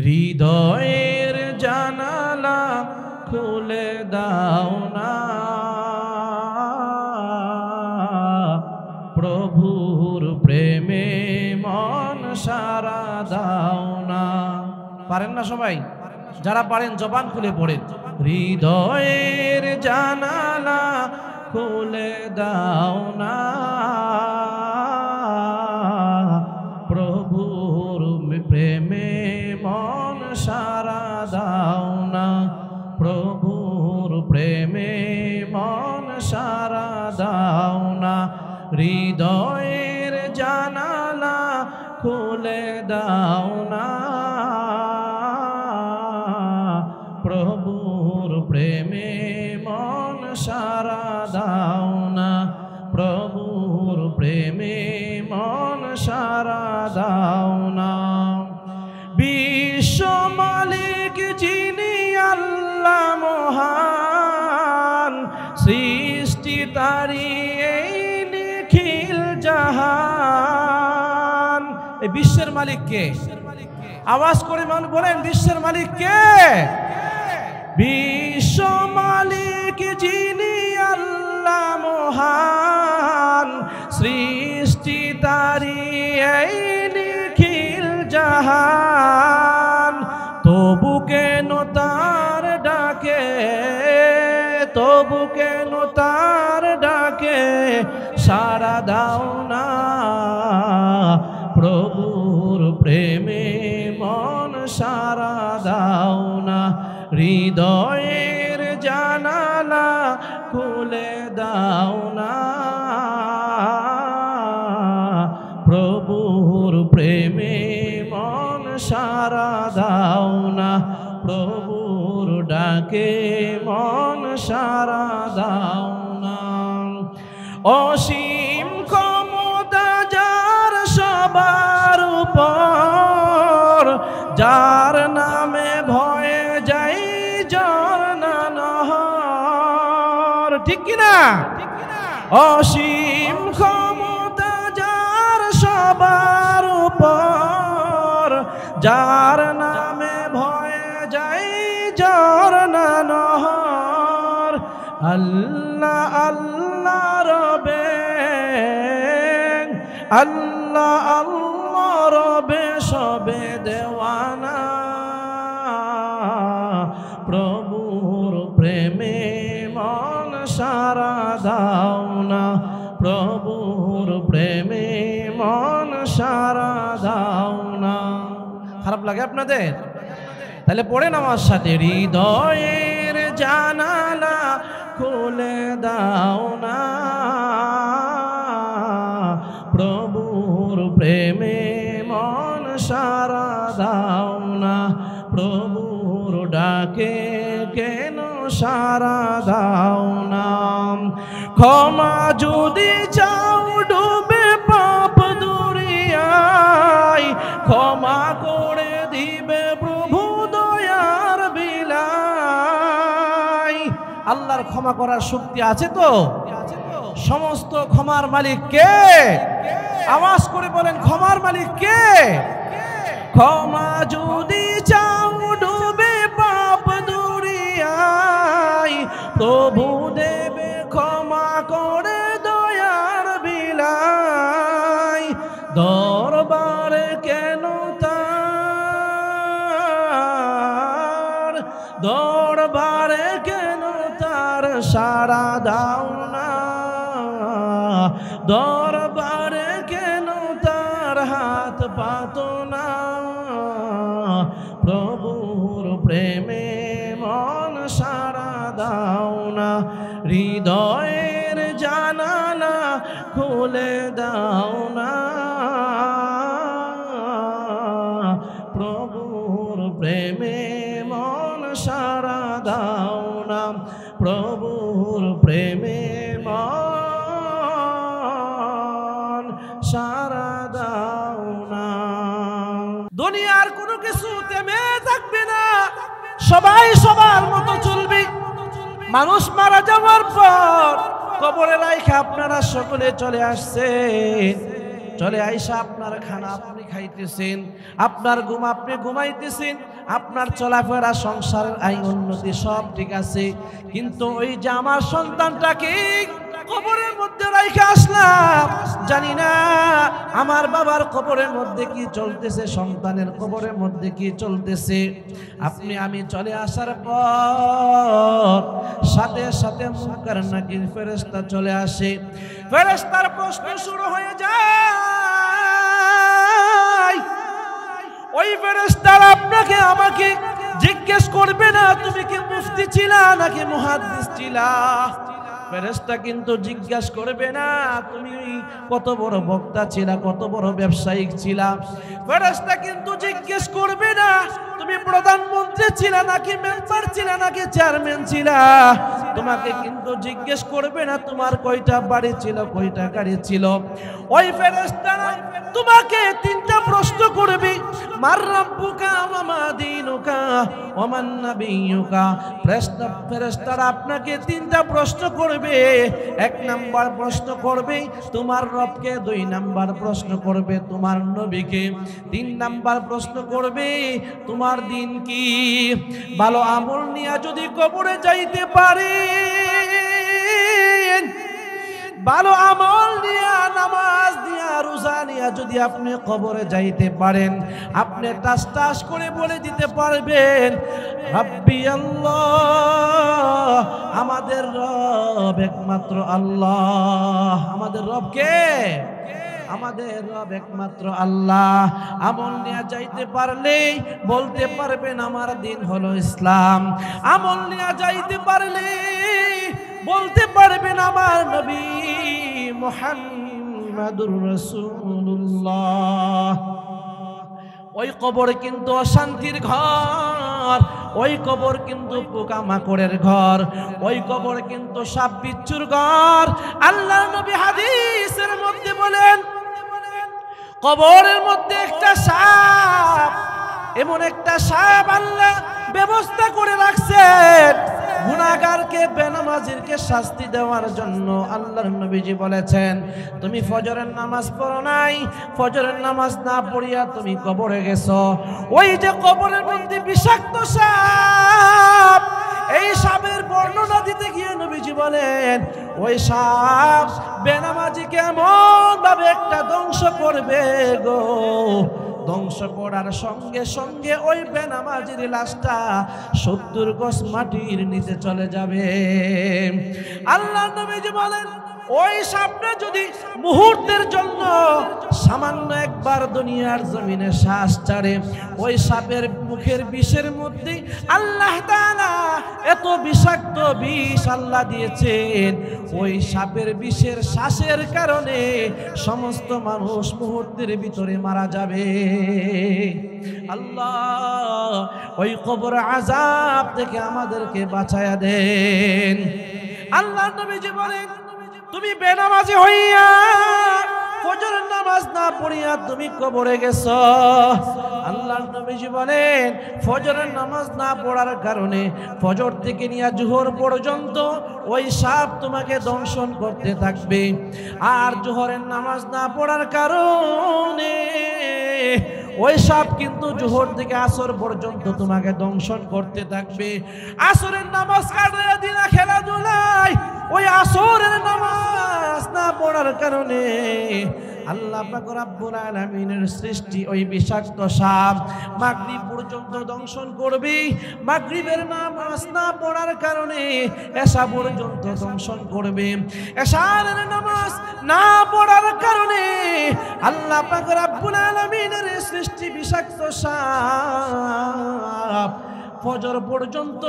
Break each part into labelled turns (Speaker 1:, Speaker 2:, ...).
Speaker 1: হৃদয়ের জানালা খুলে দাও না, প্রভুর প্রেমে মন সারা দাও না। পারেন না সবাই? যারা পারেন জবান খুলে পড়েন। হৃদয়ের জানালা খুলে দাও না, প্রভুর প্রেমে মন সারা দাও না, প্রভুর প্রেমে মন সারা দাও না। হৃদয়ের জানালা খুলে দাও না, প্রভুর প্রেমে মন সারা দাও না, প্রভুর প্রেমে মন সারা দাও না। বিশ্ব মালিক যিনি আল্লাহ মহান, সৃষ্টি তারি এই নিখিল জাহান। এই বিশ্বের মালিক কে? আওয়াজ করে মান বলেন, বিশ্বের মালিক কে? বিশ্ব মালিক যিনি আল্লাহ মহান, সৃষ্টি তারি এই নিখিল জাহান। তবু কেন তার ডাকে, তবু কেন তার ডাকে সাড়া দাও না, প্রভুর প্রেমে মন সারা দাও না। হৃদয়ের জানালা খুলে দাও না, প্রভুর প্রেমে মন সারা দাও না, প্রভুর ডাকে মন সারা দাও না। অসীম ক্ষমতা যার সবার উপর, যার নামে ভয়ে যাই ঝরনা নহর। ঠিক কিনা? অসীম ক্ষমতা যার সবার উপর, যার নামে ভয়ে যাই ঝরনা নহর। আল্লাহ আল্লাহ রবে, আল্লাহ আল্লাহ রবে সবে দেওয়ানা, প্রভুর প্রেমে মন সারা দাও না, প্রভুর প্রেমে মন সারা দাও না। খারাপ লাগে আপনাদের? তাহলে পড়েন আমার সাথে, হৃদয়ের জানালা খুলে দাও না, প্রভুর প্রেমে মন সারা দাও না, প্রভুর ডাকে কেন সারা দাও না। ক্ষমা যদি চাও ডুবে পাপ দরিয়ায়, ক্ষমা করে দিবে প্রভু দয়ার বিলাই। আল্লাহর ক্ষমা করার শক্তি আছে তো? সমস্ত ক্ষমার মালিক কে? আওয়াজ করে বলেন, ক্ষমার মালিক কে? ক্ষমা যদি চাও ডুবে পাপ দরিয়ায়, প্রভু দেবে ক্ষমা করে দয়ার বিলাই। দরবারে কেন তার, দরবারে কেন তার সাড়া দাও না, দরবারে কেন তার হাত পাতো না, প্রভুর প্রেমে মন সারা দাও না। হৃদয়ের জানালা খুলে দাও না, প্রভুর প্রেমে মন সারা দাও না, প্রভুর প্রেমে মন সারা দাও না। দুনিয়ার কোনো কিছু থেমে থাকবে না, সবাই সবার মতো চলবে। মানুষ মারা যাওয়ার পর কবরে রাইখা আপনারা সকলে চলে আসছেন, চলে আইসা আপনার খানা আপনি খাইতেছেন, আপনার ঘুম আপনি ঘুমাইতেছেন, আপনার চলাফেরা সংসারের আইন উন্নতি সব ঠিক আছে, কিন্তু ওই যে আমার সন্তানটাকে কবরের মধ্যে রাইখা আসলাম, জানি না আমার বাবার কবরের মধ্যে কি চলতেছে, সন্তানের কবরের মধ্যে কি চলতেছে। আপনি আমি চলে আসার পর সাথে সাথে মুনকার নাকির ফেরেশতা চলে আসে। ফেরেশতার প্রশ্ন শুরু হয়ে যায়। ওই ফেরেশতারা আপনাকে আমাকে জিজ্ঞেস করবে না তুমি কি মুফতি ছিলা নাকি মুহাদ্দিস ছিলা। ফেরেশতা কিন্তু জিজ্ঞাসা করবে না তুমি কত বড় বক্তা ছিলা, কত বড় ব্যবসায়িক ছিলা। ফেরেশতা কিন্তু জিজ্ঞেস করবে না তুমি প্রধানমন্ত্রী ছিলা নাকি মেম্বার ছিলা নাকি চেয়ারম্যান ছিলা। তোমাকে কিন্তু জিজ্ঞেস করবে না তোমার কয়টা বাড়ি ছিল, কয়টা গাড়ি ছিল। ওই ফেরেশতারা তোমাকে তিনটা প্রশ্ন করবে, মার রাব্বুকা ওয়া মা দীনুকা ওয়া মান নাবিয়্যুকা। ফেরেশতারা আপনাকে তিনটা প্রশ্ন করবে। এক নাম্বার প্রশ্ন করবে তোমার রবকে, দুই নাম্বার প্রশ্ন করবে তোমার নবীকে, তিন নাম্বার প্রশ্ন করবে তোমার দিন কি। ভালো আমল নিয়ে যদি কবরে যাইতে পারে, ভালো আমল নিয়া নামাজ দিয়া রোজা নিয়া যদি আপনি কবরে যাইতে পারেন, আপনি টাস টাস করে বলে দিতে পারবেন রাব্বি আল্লাহ, আমাদের রব একমাত্র আল্লাহ। আমাদের রব কে? আমাদের রব একমাত্র আল্লাহ। আমল নিয়ে যাইতে পারলে বলতে পারবেন আমার দিন হলো ইসলাম। আমল নিয়ে যাইতে পারলে বলতে পারবেন আমার নবী মুহাম্মাদুর রাসূলুল্লাহ। ওই কবর কিন্তু অশান্তির ঘর, ওই কবর কিন্তু পোকামাকড়ের ঘর, ওই কবর কিন্তু সাপ বিচ্ছুর ঘর। আল্লাহর নবী হাদিসের মধ্যে বলেন কবরের মধ্যে একটা সাপ, এমন একটা সাপ আল্লাহ ব্যবস্থা করে রাখছেন গুনাহগারকে, বেনামাজিরকে শাস্তি দেওয়ার জন্য। আল্লাহর নবীজি বলেছেন তুমি ফজরের নামাজ পড়ো নাই, ফজরের নামাজ না পড়িয়া তুমি কবরে গেছো, ওই যে কবরের মধ্যে বিষাক্ত সাপ, এই সাপের বর্ণনা দিতে গিয়ে নবীজি বলেন ওই সাপ বেনামাজিকে এমন ভাবে একটা ধ্বংস করবে গো, ধ্বংস করার সঙ্গে সঙ্গে ওই বেনামাজির লাশটা 70 গজ মাটির নিচে চলে যাবে। আল্লাহ নবীজি বলেন ওই সাপটা যদি মুহূর্তের জন্য সামান্য একবার দুনিয়ার জমিনে শ্বাস ছাড়ে, ওই সাপের মুখের বিষের মধ্যে আল্লাহ তাআলা এত বিষাক্ত বিষ আল্লাহ দিয়েছেন, ওই সাপের বিষের শ্বাসের কারণে সমস্ত মানুষ মুহূর্তের ভিতরে মারা যাবে। আল্লাহ ওই কবর আযাব থেকে আমাদেরকে বাঁচায়া দেন। আল্লাহ নবীজি বলেন তুমি বেনামাজি হইয়া ফজরের নামাজ না পড়িয়া তুমি কবরে গেছো। আল্লাহর নবীজি বলেন ফজরের নামাজ না পড়ার কারণে ফজর থেকে নিয়ে জোহর পর্যন্ত ওই সাপ তোমাকে দংশন করতে থাকবে, আর জোহরের নামাজ না পড়ার কারণে ওই সাপ কিন্তু জোহর থেকে আসর পর্যন্ত তোমাকে দংশন করতে থাকবে। আসরের নামাজ কাটাইয়া দিনা খেলাধুলায় ওই আসরের নামাজ না পড়ার কারণে আল্লাহ পাক রব্বুল আলামিনের সৃষ্টি ওই বিষাক্ত সাপ মাগরিব পর্যন্ত দংশন করবে। মাগরিবের নামাজ না পড়ার কারণে এশা পর্যন্ত দংশন করবে। এশার নামাজ না পড়ার কারণে আল্লাহ পাক রব্বুল আলামিনের সৃষ্টি বিষাক্ত সাপ ফজর পর্যন্ত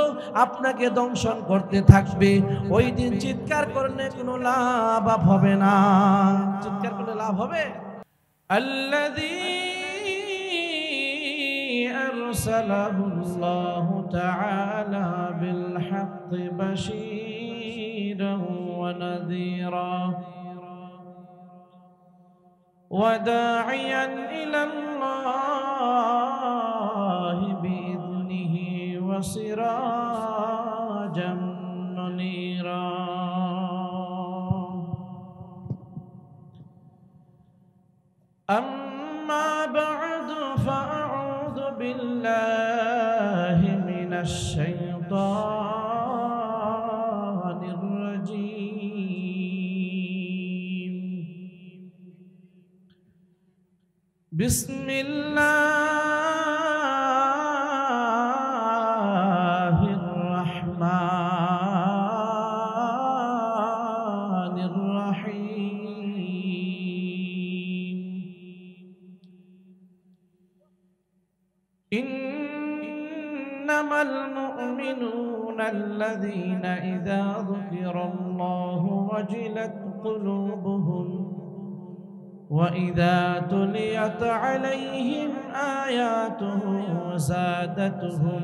Speaker 1: আপনাকে দংশন করতে থাকবে। ওই দিন চিৎকার করলে কোনো লাভ হবে না। চিৎকার করলে লাভ হবে? আল্লাযী আরসালাহুল্লাহু তাআলা বিল হাক্কি বাশীরান ওয়া নাযীরা ওয়া দাঈয়ান ইলাল্লাহি বিইذনিহি ওয়া সিরাজাম মুনীরা। الشيطان الرجيم. بسم الله الرحمن الرحيم. إنما المؤمنون الذين إذا ذكر الله وجلت قلوبهم وإذا تليت عليهم آياته زادتهم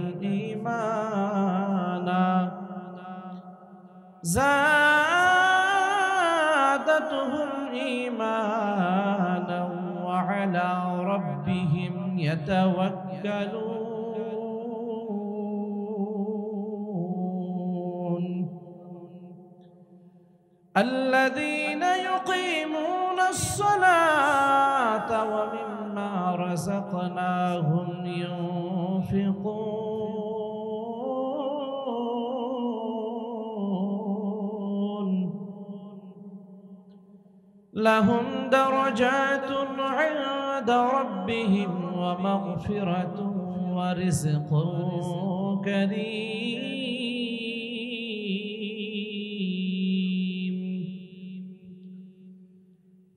Speaker 1: إيمانا وعلى ربهم يتوكلون. الذين يقيمون الصلاة ومما رزقناهم ينفقون لهم درجات عند ربهم ومغفرة ورزق كريم.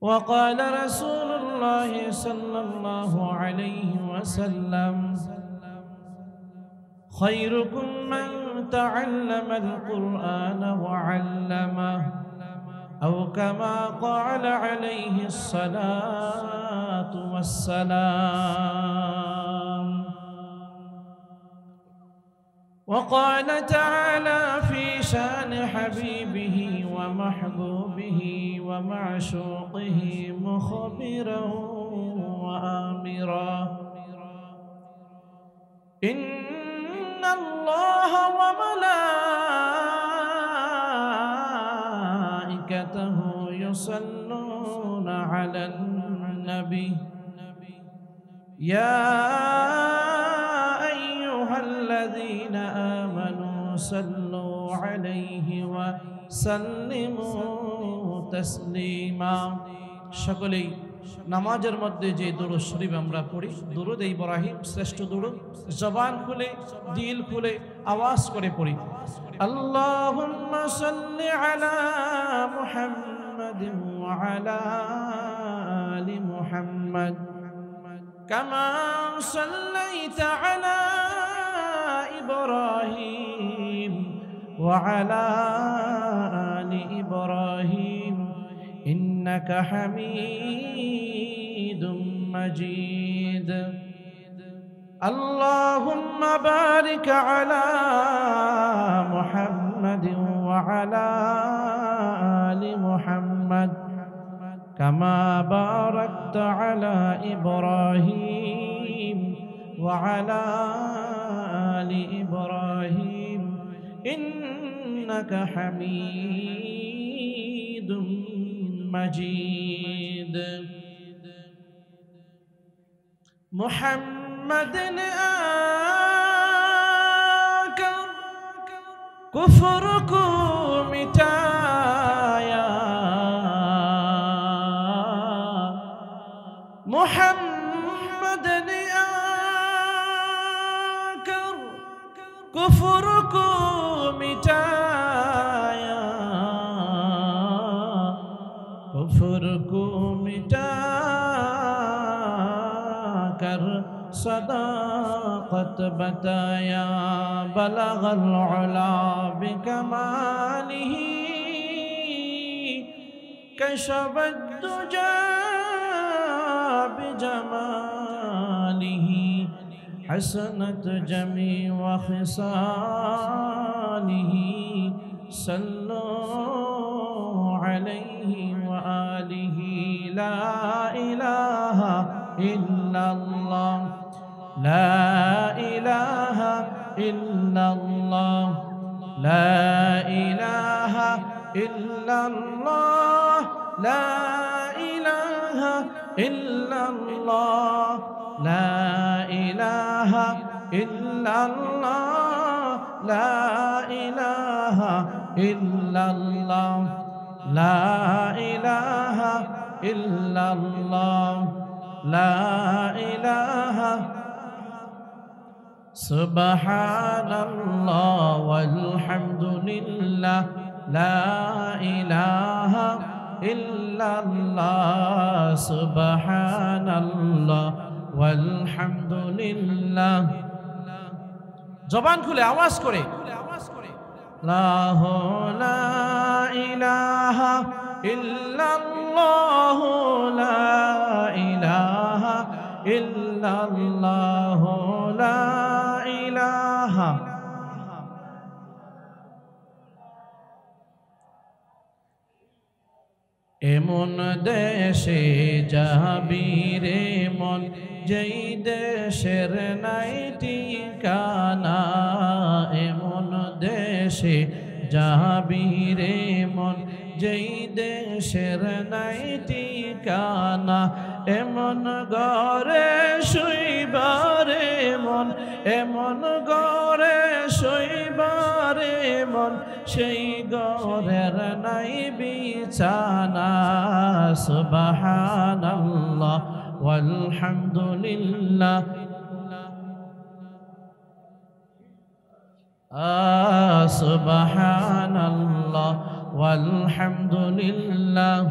Speaker 1: وقال رسول الله صلى الله عليه وسلم: خيركم من تعلم القرآن وعلمه، أو كما قال عليه الصلاة والسلام. وقال تعالى في شان حبيبه ومحبوبه ومعشوقه مخبرا وآمرا: إن الله وملائكته يصلون على النبي يا أيها الذين آمنوا صلوا عليه وسلموا تسليما. সকলেই নামাজের মধ্যে যে দুরূদ শরীফ আমরা পড়ি, দুরূদ ইব্রাহিম শ্রেষ্ঠ দুরূদ, জবান খুলে দিল খুলে আওয়াজ করে পড়ি। আল্লাহুম্মা সাল্লি আলা মুহাম্মাদিন ওয়া আলা আলি মুহাম্মাদ কামা সাল্লাইতা আলা ইব্রাহিম ওয়া আলা আলি ইব্রাহিম إنك حميد مجيد. اللهم بارك على محمد وعلى آل محمد كما باركت على إبراهيم وعلى آل إبراهيم إنك حميد مجيد. محمد آकर كفر को मिटाया, محمد ने आकर कुफ्र को मिटाया, कुफ्र को मिटा कर सदाकत बताया. बलगल उला बिकमालिही कशफत दुजा बिजमालिही हसनत जमी व खिसालिही सल्लु अलैहि व आलिही. ला इलाहा इल्लल्लाह, ला इलाहा इल्लल्लाह, ला इलाहा इल्लल्लाह, ला इलाहा इल्लल्लाह, ला इलाहा इल्लल्लाह. লা ইলাহা ইল্লাল্লাহ লা ইলাহা ইল্লাল্লাহ লা ইলাহা সুবহানাল্লাহ ওয়ালহামদুলিল্লাহ লা ইলাহা ইল্লাল্লাহ সুবহানাল্লাহ ওয়ালহামদুলিল্লাহ। জবান খুলে আওয়াজ করে লা ইলাহা ইল্লাল্লাহ লা ইলাহা ইল্লাল্লাহ লা ইলাহা। এমন দেশে যাবি রে মন যেই দেশের নাই ঠিকানা, এমন দেশে যাবি রে মন যেই দেশের নাই ঠিকানা, এমন ঘরে শুইবারে মন এমন ঘরে শুইবারে মন সেই ঘরের নাই বিছানা। সুবহানাল্লাহ ওয়ালহামদুলিল্লাহ সুবহানাল্লাহ ওয়ালহামদুলিল্লাহ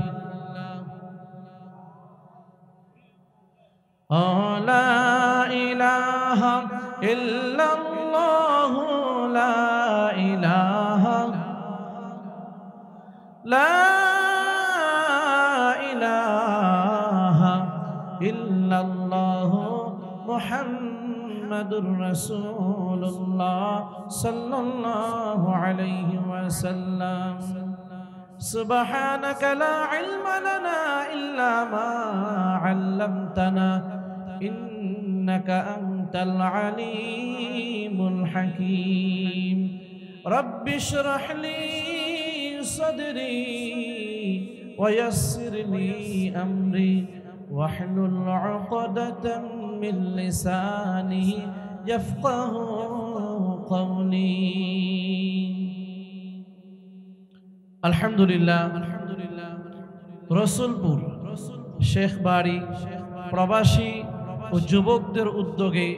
Speaker 1: লা ইলাহা ইল্লাল্লাহ লা ইলাহা লা ইলাহা ইল্লাল্লাহ মুহাম্মাদুর রাসূলুল্লাহ সাল্লাল্লাহু আলাইহি ওয়াসাল্লাম। সুবহানাকা লা ইলমা লানা ইল্লা মা আল্লামতানা ইন্নাকা আনতাল আলিমুল হাকীম। রব্বি ইশরাহ লি সাদরি ওয়া ইয়াসসির লি আমরি ওয়াহলুল উকদাতাম মিন লিসানি ইয়াফকাহু কওলি। আলহামদুলিল্লাহ, রসুলপুর শেখ বাড়ি প্রবাসী ও যুবকদের উদ্যোগে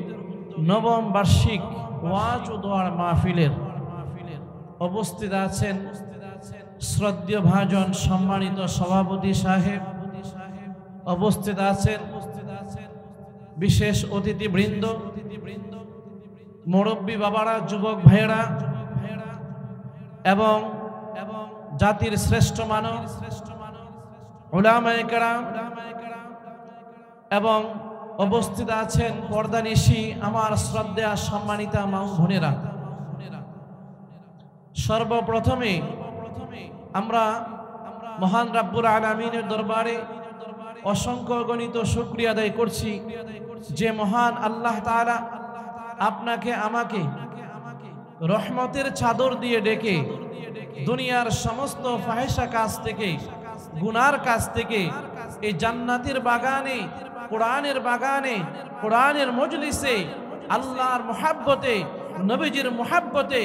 Speaker 1: নবম বার্ষিক ওয়াজ ও দোয়ার মাহফিলের উপস্থিত আছেন শ্রদ্ধেয় ভাজন সম্মানিত সভাপতি সাহেব, উপস্থিত আছেন বিশেষ অতিথিবৃন্দ, মুরব্বী বাবারা, যুবক ভাইয়েরা এবং জাতির শ্রেষ্ঠ মানব উলামায়ে কেরাম এবং উপস্থিত আছেন পর্দানিশী আমার শ্রদ্ধেয় সম্মানিতা মা বোনেরা। সর্বপ্রথমে আমরা মহান রব্বুল আলামিনের দরবারে অসংখ্য গণিত শুকরিয়া আদায় করছি যে মহান আল্লাহ তাআলা আপনাকে আমাকে রহমতের চাদর দিয়ে ডেকে দুনিয়ার সমস্ত ফাহিশা কাজ থেকে, গুনার কাজ থেকে এই জান্নাতের বাগানে, কোরআনের বাগানে, কোরআনের মজলিসে আল্লাহর মুহাব্বতে, নবীজির মুহাব্বতে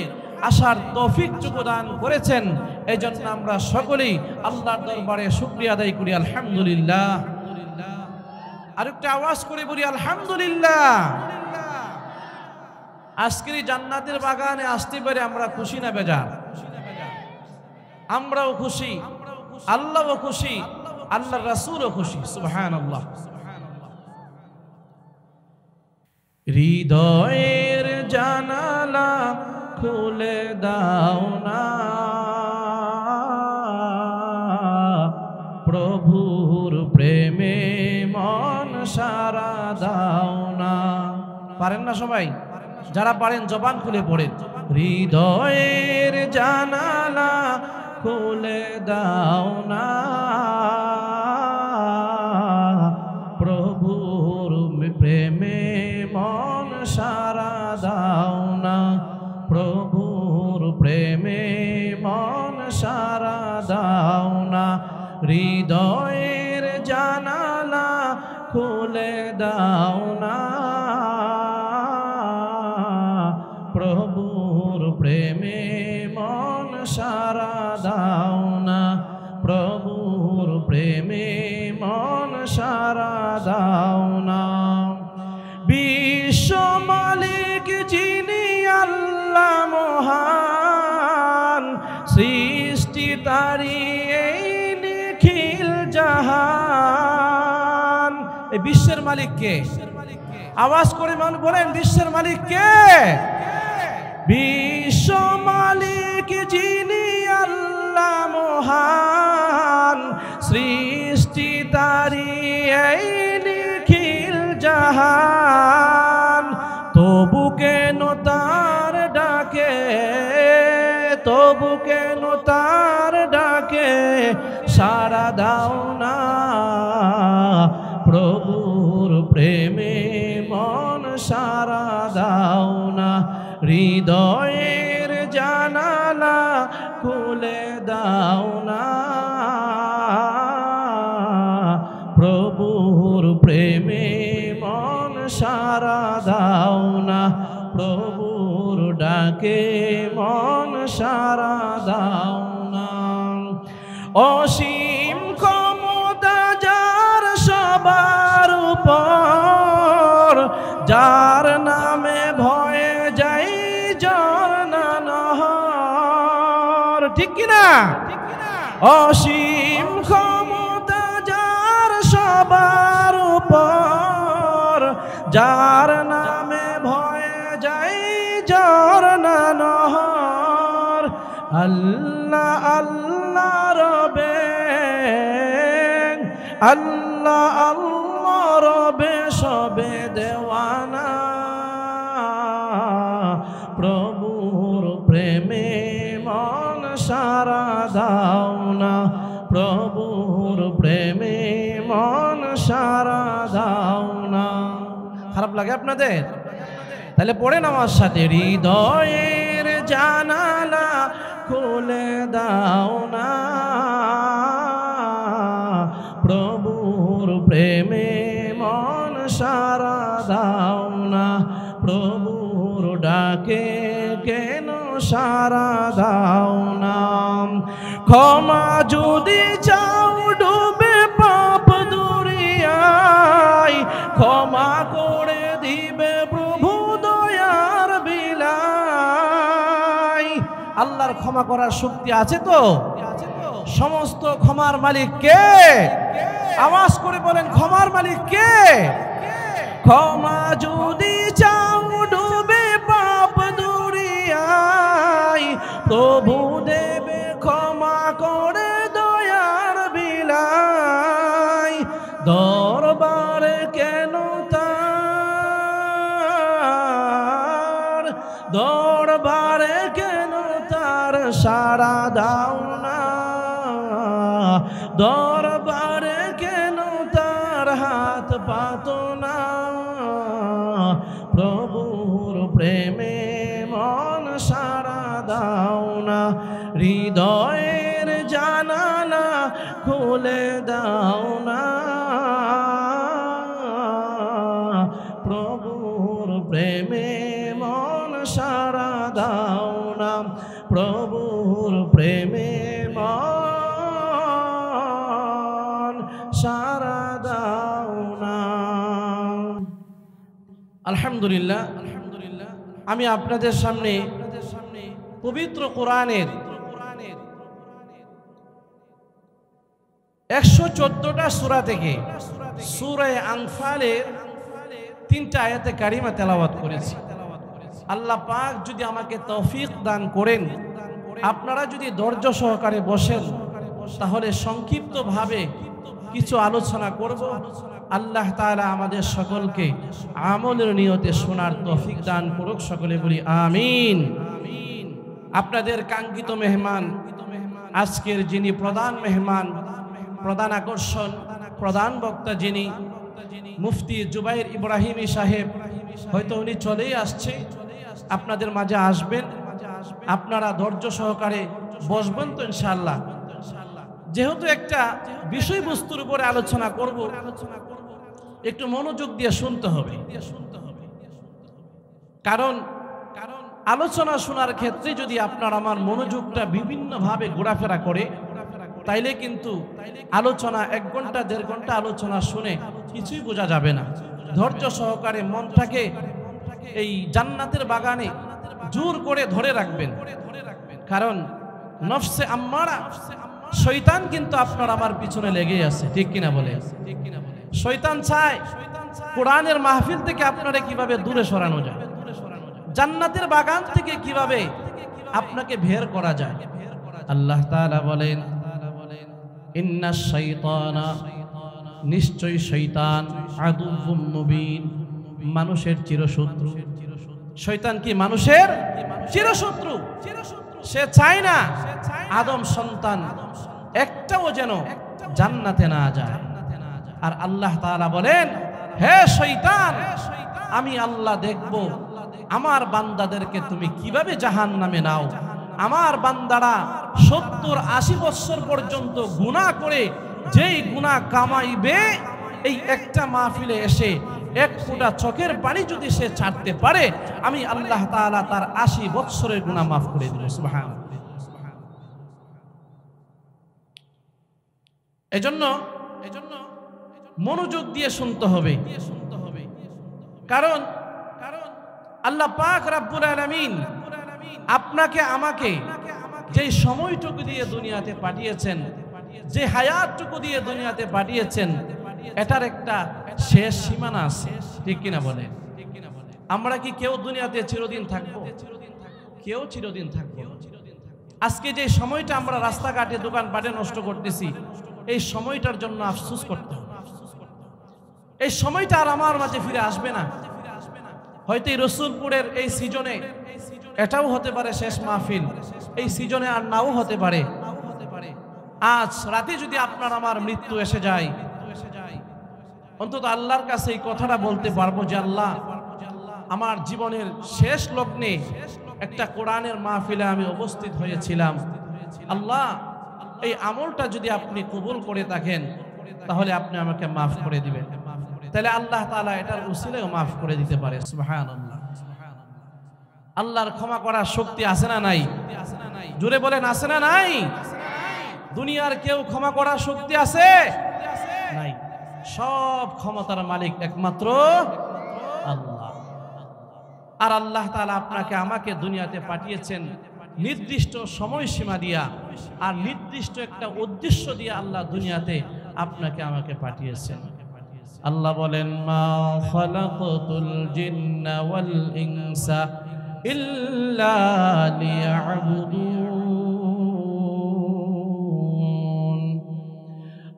Speaker 1: আসার তৌফিক দান করেছেন। এই জন্য আমরা সকলেই আল্লাহর দরবারে শুকরিয়া আদায় করি আলহামদুলিল্লাহ। আরেকটা আওয়াজ করে বলি আলহামদুলিল্লাহ। আজকের জান্নাতের বাগানে আসতে পারে আমরা খুশি না বেজার? আমরাও খুশি, আল্লাহও খুশি, আল্লাহর রাসূলও খুশি। সুবহানাল্লাহ। হৃদয়ের জানালা খুলে দাও না, প্রভুর প্রেমে মন সারা দাও না। পারেন না সবাই? যারা পারেন জবান খুলে পড়েন। হৃদয়ের জানালা খুলে দাও না, প্রভুর প্রেমে মন সারা দাও না, প্রভুর প্রেমে মন সারা দাও না। হৃদয়ের জানালা খুলে দাও না, প্রভুর প্রভুর প্রেমে মন সারা দাও না, প্রভুর প্রেমে মন সারা দাও না। বিশ্ব মালিক যিনি আল্লাহ মহান, সৃষ্টি তারি এই নিখিল জাহান। এই বিশ্বের মালিক কে? আওয়াজ করে বলেন, বিশ্বের মালিক কে? বিশ্ব মালিক যিনি আল্লাহ মহান, সৃষ্টি তারি এই নিখিল জাহান। তবু কেন তার ডাকে, তবু কেন তার ডাকে সাড়া দাও না, প্রভুর প্রেমে মন সাড়া দাও না। হৃদয়ের জানালা খুলে দাও না, প্রভুর প্রেমে মন সাড়া দাও না, প্রভুর ডাকে মন সাড়া দাও না। অসীম ক্ষমতা যার সবার উপর, যার নামে ভয়ে যাই ঝরনা নহর, ঠিক কিনা? অসীম ক্ষমতা যার সবার উপর, যার নামে ভয়ে যাই ঝরনা নহর। আল্লাহ আল্লাহ রবে, আল্লাহ আল্লাহ রবে সবে দেওয়ানা, প্রভুর প্রেমে মন সাড়া দাও না, প্রভুর প্রেমে মন সাড়া দাও না। খারাপ লাগে আপনাদের? তাহলে পড়েন আমার সাথে, হৃদয়ের জানালা খুলে দাও না, প্রভুর প্রেমে মন সাড়া দাও না, প্রভুর ডাকে কেন সাড়া দাও না। ক্ষমা যদি চাও ডুবে পাপ দুরিয়ায়, ক্ষমা করে দিবে প্রভু দয়ার বিলাই। আল্লাহর ক্ষমা করার শক্তি আছে তো? সমস্ত ক্ষমার মালিক কে? আওয়াজ করে বলেন, ক্ষমার মালিক কে? ক্ষমা যদি চাও ডুবে পাপ দুরিয়ায়, প্রভু দেবে ক্ষমা করে দয়ার বিলাই। দরবারে কেন তার, দরবারে কেন তার সাড়া দাও না, দরবারে কেন তার হাত পাতো না, প্রভুর প্রেমে মন সাড়া দাও না। হৃদয়ের জানালা খুলে দাও না, প্রভুর প্রেমে মন সাড়া দাও না, প্রভুর প্রেমে মন সাড়া দাও না। আলহামদুলিল্লাহ, আমি আপনাদের সামনে পবিত্র কোরআনের 114টা সূরা থেকে সূরা আনফালের 3টা আয়াতে কারিমা তেলাওয়াত করেছি। আল্লাহ পাক যদি আমাকে তৌফিক দান করেন, আপনারা যদি ধৈর্য সহকারে বসেন, তাহলে সংক্ষিপ্তভাবে কিছু আলোচনা করব। আল্লাহ তাআলা আমাদের সকলকে আমলের নিয়তে শোনার তৌফিক দান করুক। সকলে বলি আমিন। আপনাদের কাঙ্ক্ষিত মেহমান, আজকের যিনি প্রধান মেহমান, প্রধান আকর্ষণ, প্রধান বক্তা যিনি মুফতি জুবাইর ইব্রাহিমী সাহেব, হয়তো উনি চলেই আসছে, আপনাদের মাঝে আসবেন। আপনারা ধৈর্য সহকারে বসবেন তো ইনশাআল্লাহ। যেহেতু একটা বিষয়বস্তুর উপরে আলোচনা করব, একটু মনোযোগ দিয়ে শুনতে হবে। কারণ আলোচনা শোনার ক্ষেত্রে যদি আপনার আমার মনোযোগটা বিভিন্নভাবে ঘোরাফেরা করে, তাইলে কিন্তু আলোচনা 1 ঘন্টা 1.5 ঘন্টা আলোচনা শুনে কিছুই বোঝা যাবে না। ধৈর্য সহকারে মনটাকে এই জান্নাতের বাগানে জোর করে ধরে রাখবেন, কারণ নফসে আম্মারা শয়তান কিন্তু আপনার আমার পিছনে লেগে আছে, ঠিক কিনা বলে? শয়তান চায় কোরআনের মাহফিল থেকে আপনারা কিভাবে দূরে সরানো যায়, জান্নাতের বাগান থেকে কিভাবে আপনাকে বের করা যায়। আল্লাহ তাআলা বলেন, ইন্নাশ শাইতানা, নিশ্চয়ই শয়তান, আদুউম মুবিন, মানুষের চিরশত্রু। শয়তান কি মানুষের চিরশত্রু? সে চায় না আদম সন্তান একটাও যেন জান্নাতে না যায়। আর আল্লাহ তাআলা বলেন, হে শয়তান, আমি আল্লাহ দেখব আমার বান্দাদেরকে তুমি কিভাবে জাহান্নামে নাও। আমার বান্দারা 70-80 বছর পর্যন্ত গুনাহ করে যেই গুনাহ কামাইবে, এই একটা মাহফিলে এসে 1 ফোঁটা চোখের পানি যদি সে ছাড়তে পারে, আমি আল্লাহ তাআলা তার 80 বছরের গুনাহ মাফ করে দেব। সুবহানাল্লাহ। এজন্য মনোযোগ দিয়ে শুনতে হবে, কারণ আল্লাহ পাক রব্বুল আলামিন আপনাকে আমাকে যে সময়টুকু দিয়ে দুনিয়াতে পাঠিয়েছেন, যে হায়াতটুকু দিয়ে দুনিয়াতে পাঠিয়েছেন, এটার একটা শেষ সীমানা আছে, ঠিক কিনা বলে? আমরা কি কেউ দুনিয়াতে চিরদিন থাকবো? কেউ চিরদিন থাকবো। আজকে যে সময়টা আমরা রাস্তাঘাটে দোকানপাটে নষ্ট করতেছি, এই সময়টার জন্য আফসোস করতে হবে। এই সময়টা আর আমার মাঝে ফিরে আসবে না। হয়তো এই রসুলপুরের এই সিজনে এটাও হতে পারে শেষ মাহফিল, এই সিজনে আর নাও হতে পারে। আজ রাতে যদি আপনার আমার মৃত্যু এসে যায়, অন্তত আল্লাহর কাছে এই কথাটা বলতে পারবো যে আল্লাহ, আমার জীবনের শেষ লগ্নে একটা কোরআনের মাহফিলে আমি উপস্থিত হয়েছিলাম, আল্লাহ এই আমলটা যদি আপনি কবুল করে থাকেন তাহলে আপনি আমাকে মাফ করে দিবেন। তাহলে আল্লাহ তাআলা এটার উসিলায় মাফ করে দিতে পারে। সুবহানাল্লাহ। আল্লাহর ক্ষমা করার শক্তি আছে না নাই? জোরে বলেন, আছে না নাই? দুনিয়ার কেউ ক্ষমা করার শক্তি আছে? নাই। সব ক্ষমতার মালিক একমাত্র আল্লাহ। আর আল্লাহ তাআলা আপনাকে আমাকে দুনিয়াতে পাঠিয়েছেন নির্দিষ্ট সময়সীমা দিয়া, আর নির্দিষ্ট একটা উদ্দেশ্য দিয়ে আল্লাহ দুনিয়াতে আপনাকে আমাকে পাঠিয়েছেন। আল্লাহ বলেন, মা খালাকাতুল জিন্না ওয়াল ইনসা ইল্লা লিয়াবুদুন।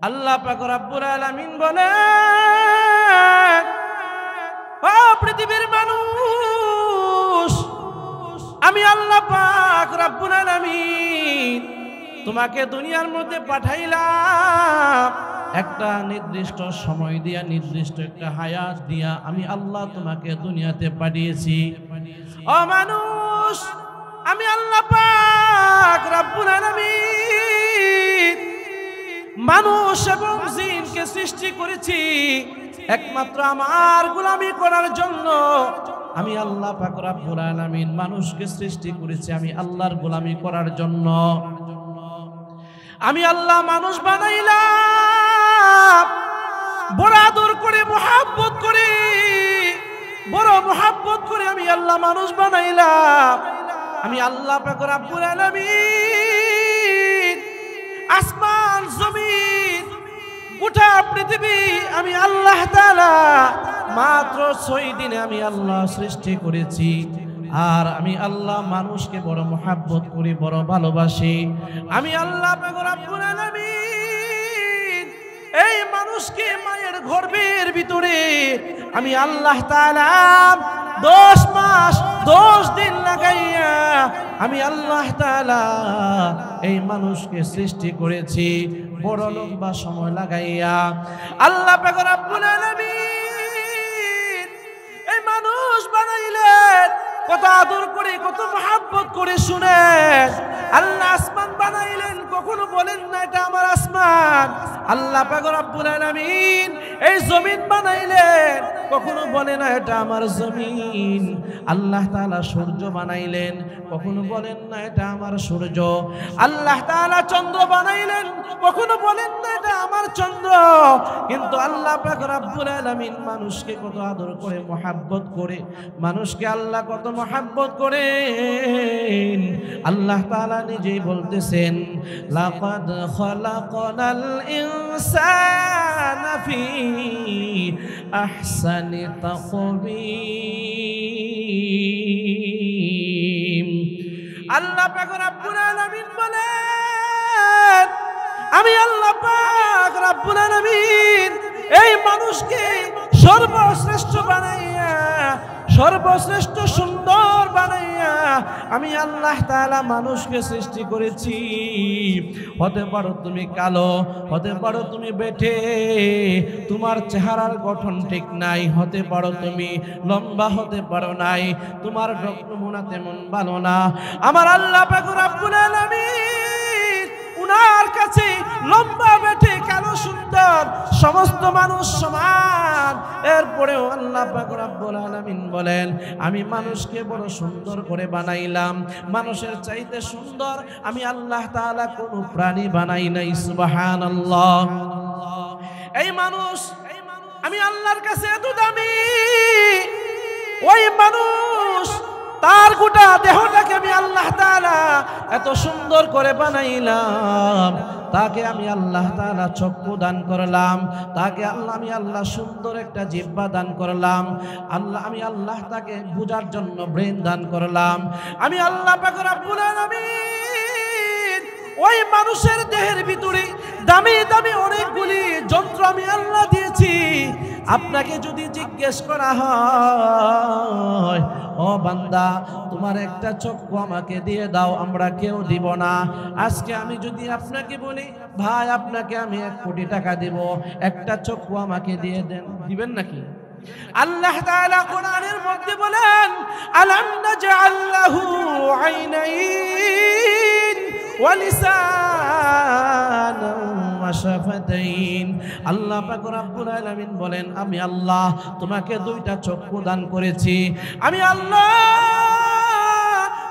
Speaker 1: আল্লাহ পাক রব্বুল আলামিন বলেন, ও পৃথিবীর মানুষ, আমি আল্লাহ পাক রব্বুল আলামিন তোমাকে দুনিয়ার মধ্যে পাঠাইলাম একটা নির্দিষ্ট সময় দিয়া, নির্দিষ্ট একটা হায়াত দিয়া আমি আল্লাহ তোমাকে দুনিয়াতে পাঠিয়েছি। ও মানুষ, আমি আল্লাহ পাক রব্বুল আলামিন মানুষ এবং জিনকে সৃষ্টি করেছি একমাত্র আমার গোলামি করার জন্য। আমি আল্লাহ পাক রব্বুল আলামিন মানুষকে সৃষ্টি করেছি আমি আল্লাহর গোলামি করার জন্য। আমি আল্লাহ মানুষ বানাইলাম বড় আদর করে, মোহাব্বত করে, বড় মোহাব্বত করে আমি আল্লাহ মানুষ বানাইলাম। আমি আল্লাহ পাক রব্বুল আলামিন আসমান জমিন গোটা পৃথিবী আমি আল্লাহ তাআলা মাত্র 6 দিনে আমি আল্লাহ সৃষ্টি করেছি। আর আমি আল্লাহ মানুষকে বড় মোহাব্বত করি, বড় ভালোবাসি। আমি আল্লাহ পাক রব্বুল আলামিন এই মানুষকে মায়ের গর্ভের ভিতরে আমি আল্লাহ তাআলা 10 মাস 10 দিন লাগাইয়া আমি আল্লাহ তাআলা এই মানুষকে সৃষ্টি করেছি বড় লম্বা সময় লাগাইয়া। আল্লাহ পাক রব্বুল আলামিন এই মানুষ বানাইলেন কত আদর করে, কত মহব্বত করে। শুনে আল্লাহ আসমান বানাইলেন, কখনো বলেন না এটা আমার আসমান। আল্লাহ পাক রব্বুল আলামিন এই জমিন বানাইলেন, কখনো বলে না এটা আমার জমিন। আল্লাহ তাআলা সূর্য বানাইলেন, কখনো বলেন না এটা আমার সূর্য। আল্লাহ তাআলা চন্দ্র বানাইলেন, কখনো বলেন না এটা আমার চন্দ্র। কিন্তু আল্লাহ পাক রব্বুল আলামিন মানুষকে কত আদর করে, মহব্বত করে। মানুষকে আল্লাহ কত মহব্বত করে। আল্লাহ তাআলা নিজেই বলতেছেন, লাকাদ খালাকনাল ইনসানা ফি আহসানি তাকওয়িম। আল্লাহ পাক রব্বুল আলামিন বলেন, আমি আল্লাহ পাক রব্বুল আলামিন এই মানুষকে সর্বশ্রেষ্ঠ বানাইয়া, সর্বশ্রেষ্ঠ সুন্দর বানাইয়া আমি আল্লাহ তাআলা মানুষকে সৃষ্টি করেছি। হতে পারো তুমি কালো, হতে পারো তুমি বেঠে, তোমার চেহারার গঠন ঠিক নাই, হতে পারো তুমি লম্বা, হতে পারো নাই, তোমার নমুনা তেমন ভালো না। আমার আল্লাহ পাক রব্বুল আলামিন উনার কাছে লম্বা, বেঠে, কালো, সুন্দর সমস্ত মানুষ সমান। এরপরেও আল্লাহ পাক রব্বুল আলামিন বলেন, আমি মানুষকে বড় সুন্দর করে বানাইলাম। মানুষের চাইতে সুন্দর আমি আল্লাহ তাআলা কোন প্রাণী বানাই নাই। সুবহানাল্লাহ। এই মানুষ আমি আল্লাহর কাছে এত দামি, ওই মানুষ তার গোটা দেহটাকে আমি আল্লাহ তাআলা এত সুন্দর করে বানাইলাম। তাকে আমি আল্লাহ তাআলা চক্ষু দান করলাম, তাকে আমি আল্লাহ সুন্দর একটা জিহ্বা দান করলাম। আমি আল্লাহ তাকে বুঝার জন্য ব্রেন দান করলাম। আমি আল্লাহ পাক রব্বুল আলামিন ওই মানুষের দেহের ভিতরে দামি দামি অনেকগুলি যন্ত্র আমি আল্লাহ দিয়েছি। আপনাকে যদি জিজ্ঞেস করা হয়, ও বান্দা তোমার একটা চক্ষু আমাকে দিয়ে দাও, আমরা কেউ দিব না। আজকে আমি যদি আপনাকে বলি, ভাই আপনাকে আমি 1 কোটি টাকা দেব, একটা চক্ষু আমাকে দিয়ে দেন, দিবেন নাকি? আল্লাহ তাআলা কোরআনের মধ্যে বলেন, আলাম নাজআল লাহু আইনাইন ওয়া লিসানান ওয়া শাফাতাইন। আল্লাহ পাক রব্বুল আলামিন বলেন, আমি আল্লাহ তোমাকে 2টা চক্ষু দান করেছি। আমি আল্লাহ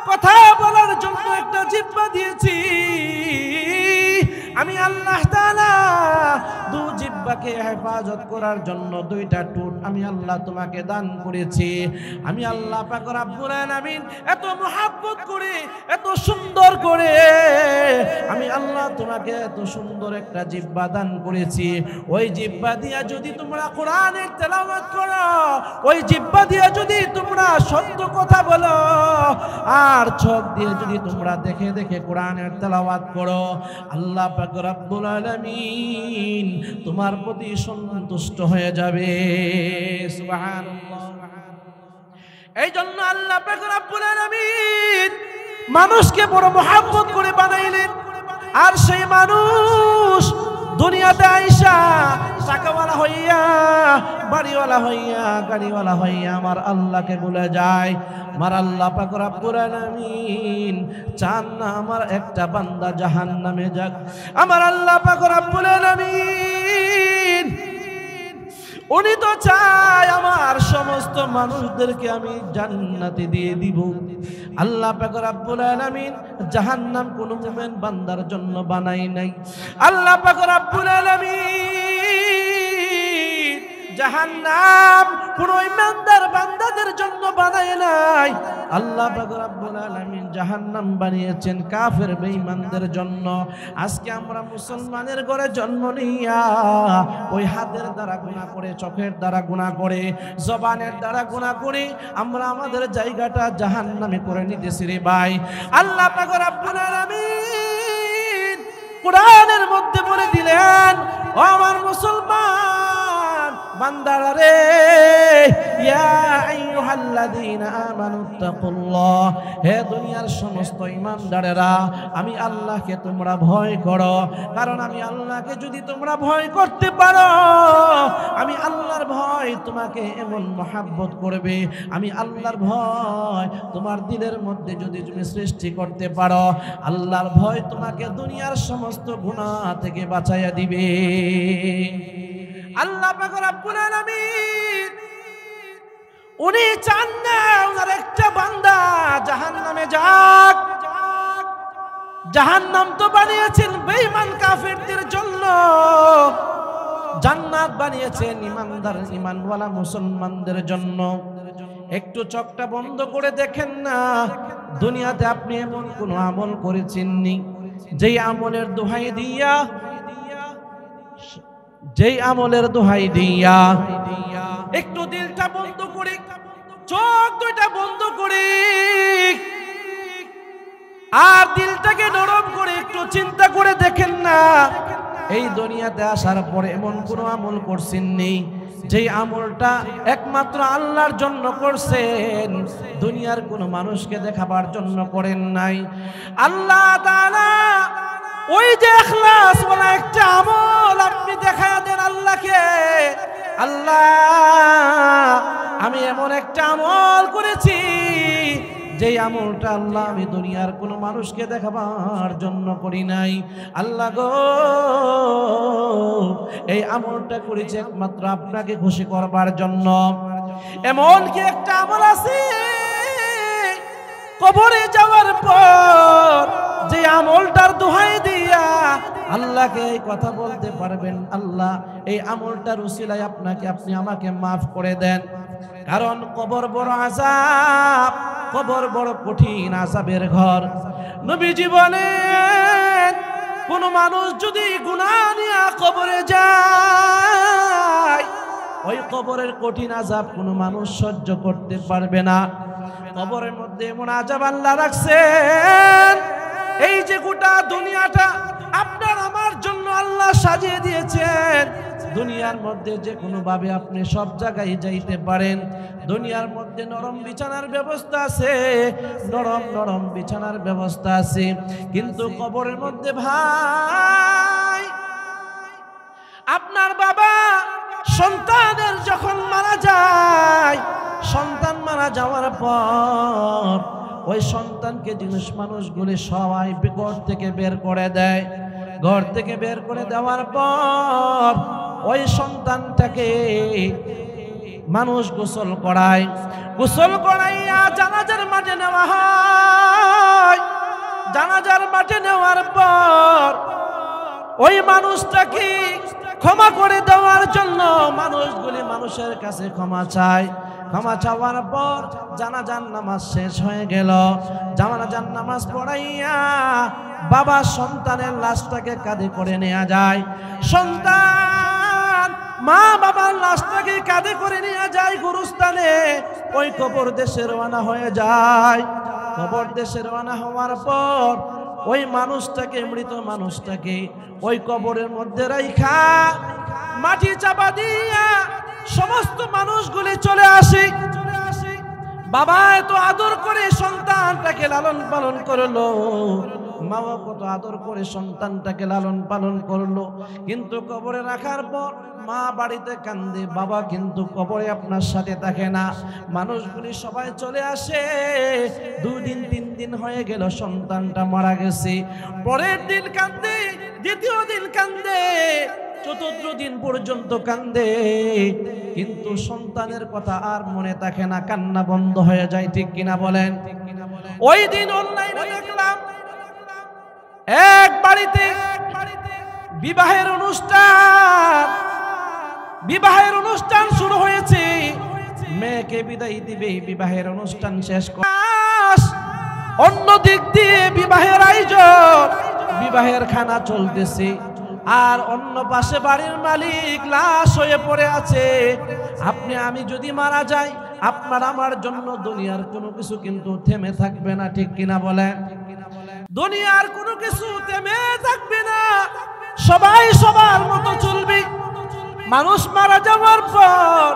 Speaker 1: কথা বলার জন্য একটা জিহ্বা দিয়েছি। আমি আল্লাহ তাআলা 2 জিহ্বাকে হেফাজত করার জন্য 2টা ঠোঁট আমি আল্লাহ তোমাকে দান করেছি। আমি আল্লাহ পাক রব্বুল আলামিন এত মহব্বত করে, এত সুন্দর করে আমি আল্লাহ তোমাকে এত সুন্দর একটা জিহ্বা দান করেছি। ওই জিহ্বা দিয়া যদি তোমরা কোরআনের তেলাওয়াত করো, ওই জিহ্বা দিয়া যদি তোমরা সত্য কথা বলো, আর চোখ দিয়ে যদি তোমরা দেখে দেখে কোরআনের তেলাওয়াত করো, আল্লাহ পাক রব্বুল আলামিন তোমার প্রতি সন্তুষ্ট হয়ে যাবে। সুবহানাল্লাহ। এই জন্য আল্লাহ পাক রব্বুল আলামিন মানুষকে বড় মহব্বত করে বানাইলেন। আর সেই মানুষ দুনিয়াতে আইসা টাকাওয়ালা হইয়া, বাড়িওয়ালা হইয়া, গাড়িওয়ালা হইয়া আমার আল্লাহকে ভুলে যায়। আমার আল্লাহ পাক রব্বুল আলামিন চান না আমার একটা বান্দা জাহান্নামে যাক। আমার আল্লাহ পাক রব্বুল আলামিন উনি তো চায় আমার সমস্ত মানুষদেরকে আমি জান্নাতে দিয়ে দিব। আল্লাহ পাক রব্বুল আলামিন জাহান্নাম কোন মুমিন বান্দার জন্য বানাই নাই। আল্লাহ পাক রব্বুল আলামিন জাহান্নাম কোন ইমানদার বান্দাদের জন্য বানায় নাই। আল্লাহ পাক রব্বুল আলামিন জাহান্নাম বানিয়েছেন কাফের বেঈমানদের জন্য। আজকে আমরা মুসলমানের ঘরে জন্ম নিয়া ওই হাতের দ্বারা গুনাহ করে, চোখের দ্বারা গুনাহ করে, জবানের দ্বারা গুনাহ করে আমরা আমাদের জায়গাটা জাহান্নামে করে নিতেছি রে ভাই। আল্লাহ পাক রব্বুল আলামিন কোরআনের মধ্যে বলে দিলেন, ও আমার মুসলমান, বান্দারা রে, ইয়া আইয়ুহাল্লাযীনা আমানুত্তাকুল্লাহ, হে দুনিয়ার সমস্ত ঈমানদারেরা, আমি আল্লাহকে তোমরা ভয় করো। কারণ আমি আল্লাহকে যদি তোমরা ভয় করতে পারো, আমি আল্লাহর ভয় তোমাকে এমন মহব্বত করবে, আমি আল্লাহর ভয় তোমার দিলের মধ্যে যদি তুমি সৃষ্টি করতে পারো, আল্লাহর ভয় তোমাকে দুনিয়ার সমস্ত গুনাহ থেকে বাঁচাইয়া দিবে। আল্লাহ পাক রব্বুল আলামিন উনি চান না ওনার একটা বান্দা জাহান্নামে যাক। জাহান্নাম তো বানিয়েছেন বেঈমান কাফেরদের জন্য, জান্নাত বানিয়েছেন ইমানদার ইমানওয়ালা মুসলমানদের জন্য। একটু চোখটা বন্ধ করে দেখেন না, দুনিয়াতে আপনি এমন কোন আমল করেছেননি যেই আমলের দোহাই দিয়া একটু দিলটা বন্ধ করে, চোখ দুইটা বন্ধ করে আর দিলটাকে নরম করে একটু চিন্তা করে দেখেন না, এই দুনিয়াতে আসার পরে এমন কোন আমল করছেননি যেই আমলটা একমাত্র আল্লাহর জন্য করছেন, দুনিয়ার কোন মানুষকে দেখাবার জন্য করেন নাই। আল্লাহ তাআলা ওই যে ইখলাস বলা একটা আমল আপনি দেখায়া দেন আল্লাহকে, আল্লাহ আমি এমন একটা আমল করেছি যেই আমলটা আল্লাহ আমি দুনিয়ার কোন মানুষকে দেখাবার জন্য করি নাই। আল্লাহ গো, এই আমলটা করেছি একমাত্র আপনাকে খুশি করবার জন্য। এমন কি একটা আমল আছে কবরে যাওয়ার পর যে আমলটার দোহাই দিয়া আল্লাহকে এই কথা বলতে পারবেন, আল্লাহ এই আমলটার উসিলায় আপনি আমাকে মাফ করে দেন? কারণ কবর বড় আযাব, কবর বড় কঠিন আযাবের ঘর। নবীজি বলেন, কোন মানুষ যদি গুনাহ নিয়ে কবরে যায়, ওই কবরের কঠিন আযাব কোন মানুষ সহ্য করতে পারবে না। কবরের মধ্যে এমন আযাব আল্লাহ রাখছেন, এই যে গোটা দুনিয়াটা আপনার আমার জন্য আল্লাহ সাজিয়ে দিয়েছেন, দুনিয়ার মধ্যে যে কোনো ভাবে আপনি সব জায়গায় যাইতে পারেন। দুনিয়ার মধ্যে নরম বিছানার ব্যবস্থা আছে, নরম বিছানার ব্যবস্থা আছে, কিন্তু কবরের মধ্যে ভাই আপনার বাবা সন্তানের যখন মারা যায়, সন্তান মারা যাওয়ার পর ওই সন্তানকে জিনিস মানুষগুলি সবাই ঘর থেকে বের করে দেয়। ঘর থেকে বের করে দেওয়ার পর ওই সন্তানটাকে মানুষ গোসল করায়, গোসল করাইয়া জানাজার মাঠে নেওয়া হয়। জানাজার মাঠে নেওয়ার পর ওই মানুষটাকে ক্ষমা করে দেওয়ার জন্য মানুষগুলি মানুষের কাছে ক্ষমা চায়। ক্ষমা চাওয়ার পর জানাজার নামাজ শেষ হয়ে গেল। জানাজার নামাজ পড়াইয়া বাবা সন্তানের লাশটাকে কাঁধে করে নেওয়া যায়। সন্তান মা বাবার লাশটাকে কাঁধে করে নেওয়া যায় গুরুস্থানে, ওই কবর দেশে রওনা হয়ে যায়। কবর দেশে রওনা হওয়ার পর ওই মানুষটাকে, মৃত মানুষটাকে ওই কবরের মধ্যে রাইখা মাটি চাপা দিয়া সমস্ত মানুষগুলি চলে আসে। বাবা এত আদর করে সন্তানটাকে লালন পালন করলো, মা কত আদর করে সন্তানটাকে লালন পালন করলো, কিন্তু কবরে রাখার পর মা বাড়িতে কান্দে, বাবা কিন্তু কবরে আপনার সাথে থাকে না। মানুষগুলি সবাই চলে আসে, 2 দিন 3 দিন হয়ে গেল সন্তানটা মারা গেছে। পরের দিন কান্দে, দ্বিতীয় দিন কান্দে, চতুর্থ দিন পর্যন্ত কান্দে, কিন্তু সন্তানের কথা আর মনে থাকে না, কান্না বন্ধ হয়ে যায়। ঠিক কিনা বলেন? ওই দিন অনলাইনে দেখলাম এক বাড়িতে বিবাহের অনুষ্ঠান শুরু হয়েছে। মেয়েকে বিদায় দিবে, বিবাহের অনুষ্ঠান শেষ করে অন্য দিক দিয়ে বিবাহের আয়োজন, বিবাহের খানা চলতেছে, আর অন্য পাশে বাড়ির মালিক লাশ হয়ে পড়ে আছে। আপনি আমি যদি মারা যাই, আপনার আমার জন্য দুনিয়ার কোনো কিছু কিন্তু থেমে থাকবে না। ঠিক কিনা বলেন? দুনিয়ার কোনো কিছু থেমে থাকবে না, সবাই সবার মতো চলবে। মানুষ মারা যাওয়ার পর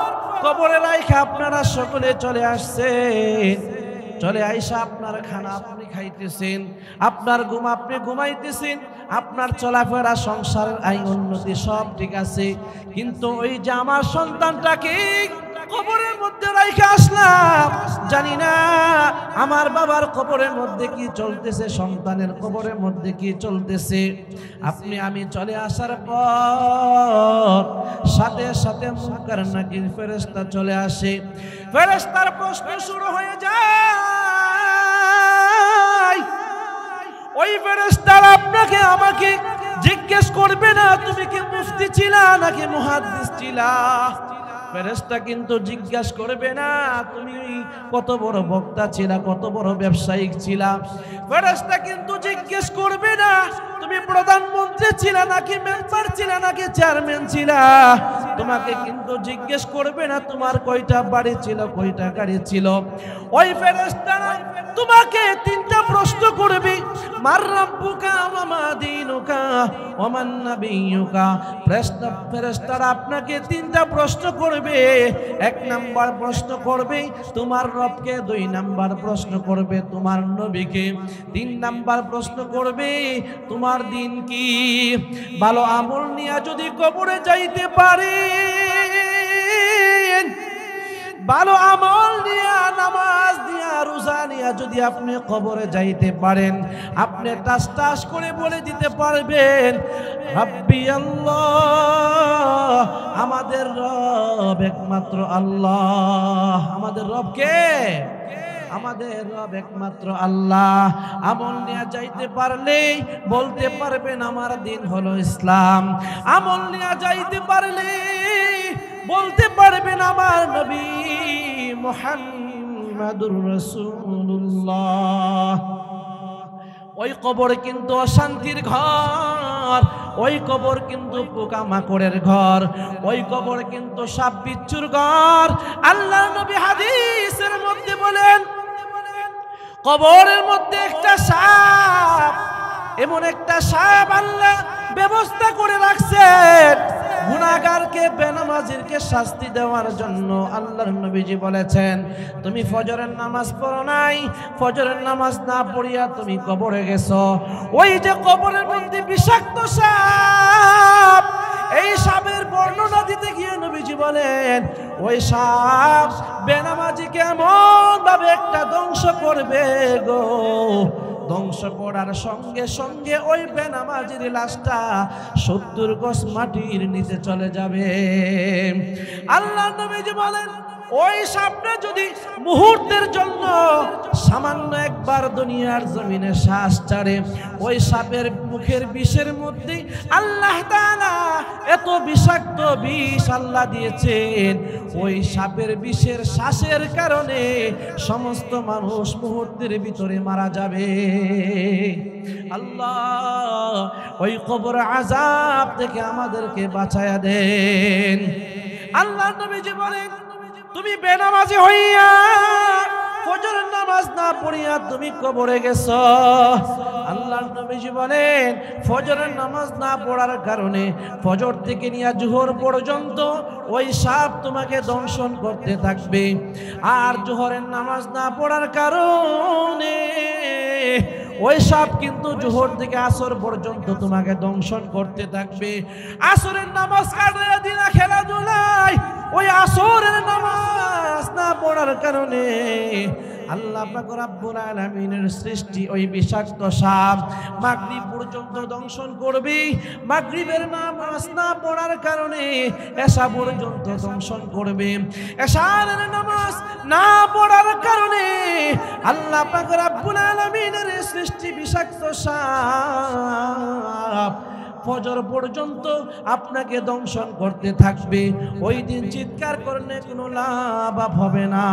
Speaker 1: কবরে রাইখা আপনারা সকলে চলে আসছেন, চলে আইসা আপনার খানা আপনি খাইতেছেন, আপনার ঘুম আপনি ঘুমাইতেছেন, আপনার চলাফেরা সংসারের আইন উন্নতি সব ঠিক আছে, কিন্তু ওই যে আমার সন্তানটাকে কবরের মধ্যে রাইখা আসলাম, জানি না আমার বাবার কবরের মধ্যে কি চলতেছে, সন্তানের কবরের মধ্যে কি চলতেছে। আপনি আমি চলে আসার পর সাথে সাথে মুনকার নাকির ফেরেশতা চলে আসে, ফেরেশতার প্রশ্ন শুরু হয়ে যায়। ওই ফেরেশতারা আপনাকে আমাকে জিজ্ঞেস করবে না তুমি কি মুফতি ছিলা নাকি মুহাদ্দিস ছিলা। ফেরেশতা কিন্তু জিজ্ঞাসা করবে না তুমি কত বড় বক্তা ছিলা, কত বড় ব্যবসায়িক ছিলা। ফেরেশতা কিন্তু জিজ্ঞেস করবে না তুমি প্রধানমন্ত্রী ছিলা নাকি মেম্বার ছিলা নাকি চেয়ারম্যান ছিলা। তোমাকে কিন্তু জিজ্ঞেস করবে না তোমার কয়টা বাড়ি ছিল, কয়টা গাড়ি ছিল। ওই ফেরেশতারা তোমাকে তিনটা প্রশ্ন করবে, মার রাব্বুকা ওয়া মা দীনুকা ওয়া মান নাবিয়্যুকা। ফেরেশতারা আপনাকে তিনটা প্রশ্ন করবে। এক নাম্বার প্রশ্ন করবে তোমার রবকে, দুই নাম্বার প্রশ্ন করবে তোমার নবীকে, তিন নাম্বার প্রশ্ন করবে তোমার দিন কি। ভালো আমল নিয়ে যদি কবরে যাইতে পারে, ভালো আমল নিয়া নামাজ দিয়া রোজা নিয়া যদি আপনি কবরে যাইতে পারেন, আপনি টাস টাস করে বলে দিতে পারবেন রাব্বি আল্লাহ, আমাদের রব একমাত্র আল্লাহ। আমাদের রব কে? আমাদের রব একমাত্র আল্লাহ। আমল নিয়ে যাইতে পারলে বলতে পারবেন আমার দিন হলো ইসলাম। আমল নিয়ে যাইতে পারলে বলতে পারবেন আমার নবী মুহাম্মাদুর রাসূলুল্লাহ। ওই কবর কিন্তু অশান্তির ঘর, ওই কবর কিন্তু পোকামাকড়ের ঘর, ওই কবর কিন্তু সাপ বিচ্ছুর ঘর। আল্লাহর নবী হাদিসের মধ্যে বলেন কবরের মধ্যে একটা সাপ, এমন একটা সাপ আল্লাহ ব্যবস্থা করে রাখছেন গুনাহগারকে, বেনামাজিরকে শাস্তি দেওয়ার জন্য। আল্লাহর নবীজি বলেছেন তুমি ফজরের নামাজ পড়ো নাই, ফজরের নামাজ না পড়িয়া তুমি কবরে গেছো, ওই যে কবরের মধ্যে বিষাক্ত সাপ, এই সাপের বর্ণনা দিতে গিয়ে নবীজি বলেন ওই সাপ বেনামাজিকে এমন ভাবে একটা ধ্বংস করবে গো, ধ্বংস করার সঙ্গে সঙ্গে ওই বেনামাজির লাশটা 70 গজ মাটির নিচে চলে যাবে। আল্লাহ নবীজি বলেন ওই সাপটা যদি মুহূর্তের জন্য সামান্য একবার দুনিয়ার জমিনে শ্বাস ছাড়ে, ওই সাপের মুখের বিষের মধ্যে আল্লাহ তাআলা এত বিষাক্ত বিষ আল্লাহ দিয়েছেন, ওই সাপের বিষের শ্বাসের কারণে সমস্ত মানুষ মুহূর্তের ভিতরে মারা যাবে। আল্লাহ ওই কবর আযাব থেকে আমাদেরকে বাঁচায়া দেন। আল্লাহ নবীজি বলেন তুমি বেনামাজি হইয়া ফজরের নামাজ না পড়িয়া তুমি কবরে গেছো। আল্লাহর নবীজি বলেন ফজরের নামাজ না পড়ার কারণে ফজর থেকে নিয়ে জোহর পর্যন্ত ওই সাপ তোমাকে দংশন করতে থাকবে, আর জোহরের নামাজ না পড়ার কারণে ওই সাপ কিন্তু জোহর থেকে আসর পর্যন্ত তোমাকে দংশন করতে থাকবে। আসরের নামাজ কাটাইয়া দিনা খেলাধুলায় ওই আসরের নামাজ না পড়ার কারণে আল্লাহ পাক রব্বুল আলামিনের সৃষ্টি ওই বিষাক্ত সাপ মাগরিব পর্যন্ত দংশন করবে। মাগরিবের নামাজ না পড়ার কারণে এশা পর্যন্ত দংশন করবে। এশার নামাজ না পড়ার কারণে আল্লাহ পাক রব্বুল আলামিনের সৃষ্টি বিষাক্ত সাপ ফজর পর্যন্ত আপনাকে দংশন করতে থাকবে। ওই দিন চিৎকার করলে কোনো লাভ হবে না।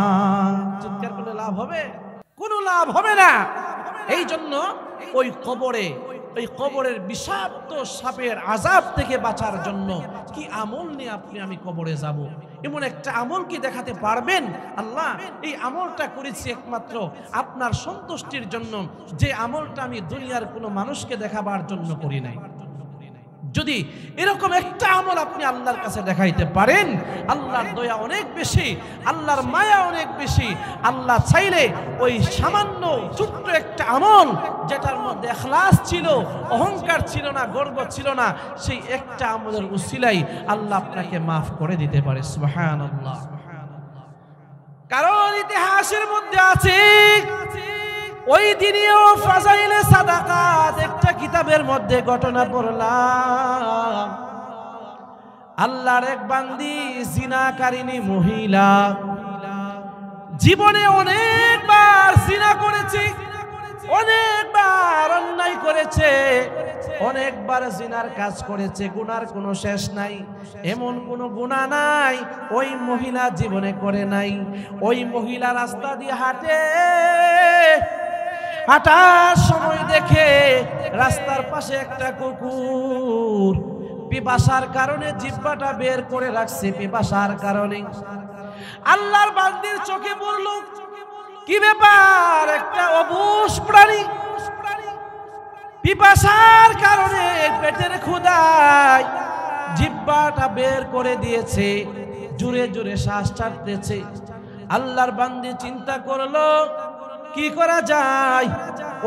Speaker 1: চিৎকার করলে লাভ হবে? কোনো লাভ হবে না। এই জন্য ওই কবরের বিষাক্ত সাপের আযাব থেকে বাঁচার জন্য কি আমল নিয়ে আপনি আমি কবরে যাব? এমন একটা আমল কি দেখাতে পারবেন? আল্লাহ এই আমলটা করেছি একমাত্র আপনার সন্তুষ্টির জন্য, যে আমলটা আমি দুনিয়ার কোনো মানুষকে দেখাবার জন্য করি নাই। যদি এরকম একটা আমল আপনি আল্লাহর কাছে দেখাইতে পারেন, আল্লাহর দয়া অনেক বেশি, আল্লাহর মায়া অনেক বেশি। আল্লাহ চাইলে ওই সামান্য ছোট্ট একটা আমল, যেটার মধ্যে ইখলাস ছিল, অহংকার ছিল না, গর্ব ছিল না, সেই একটা আমলের উসিলাই আল্লাহ আপনাকে মাফ করে দিতে পারে। সুবহানাল্লাহ। কারণ ইতিহাসের মধ্যে আছে, ওই দিনেও ফাজাইলে সাদাকাত একটা কিতাবের মধ্যে ঘটনা পড়লাম। আল্লাহর এক বান্দি জিনাকারিনী মহিলা, জীবনে অনেকবার জিনা করেছে, অনেকবার অন্যায় করেছে, অনেকবার জিনার কাজ করেছে, গুনার কোনো শেষ নাই। এমন কোনো গুনাহ নাই ওই মহিলা জীবনে করে নাই। ওই মহিলা রাস্তা দিয়ে হাঁটে, হাঁটার সময় দেখে রাস্তার পাশে একটা কুকুর পিপাসার কারণে জিহ্বাটা বের করে রাখছে, পিপাসার কারণে। আল্লাহর বান্দির চোখে পড়ল, কি ব্যাপার, একটা অবুঝ প্রাণী পিপাসার কারণে পেটের ক্ষুধায় জিহ্বাটা বের করে দিয়েছে, জোরে জোরে শ্বাস ছাড়তেছে। আল্লাহর বান্দি চিন্তা করলো কি করা যায়,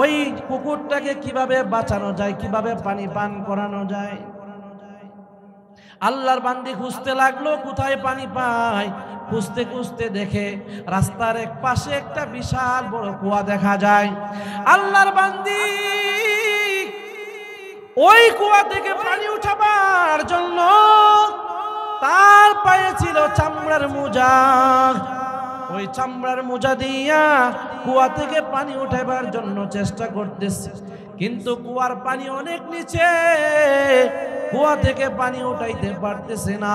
Speaker 1: ওই কুকুরটাকে কিভাবে বাঁচানো যায়, কিভাবে পানি পান করানো যায়। আল্লাহর বান্দি খুঁজতে লাগলো কোথায় পানি পায়। খুঁজতে খুঁজতে দেখে রাস্তার এক পাশে একটা বিশাল বড় কুয়া দেখা যায়। আল্লাহর বান্দি ওই কুয়া থেকে পানি উঠাবার জন্য তার পায়ে ছিল চামড়ার মোজা। ওই চামড়ার মোজা দিয়া কুয়া থেকে পানি উঠাবার জন্য চেষ্টা করতেছে, কিন্তু কুয়ার পানি অনেক নিচে, কুয়া থেকে পানি উঠাইতে পারতেছে না।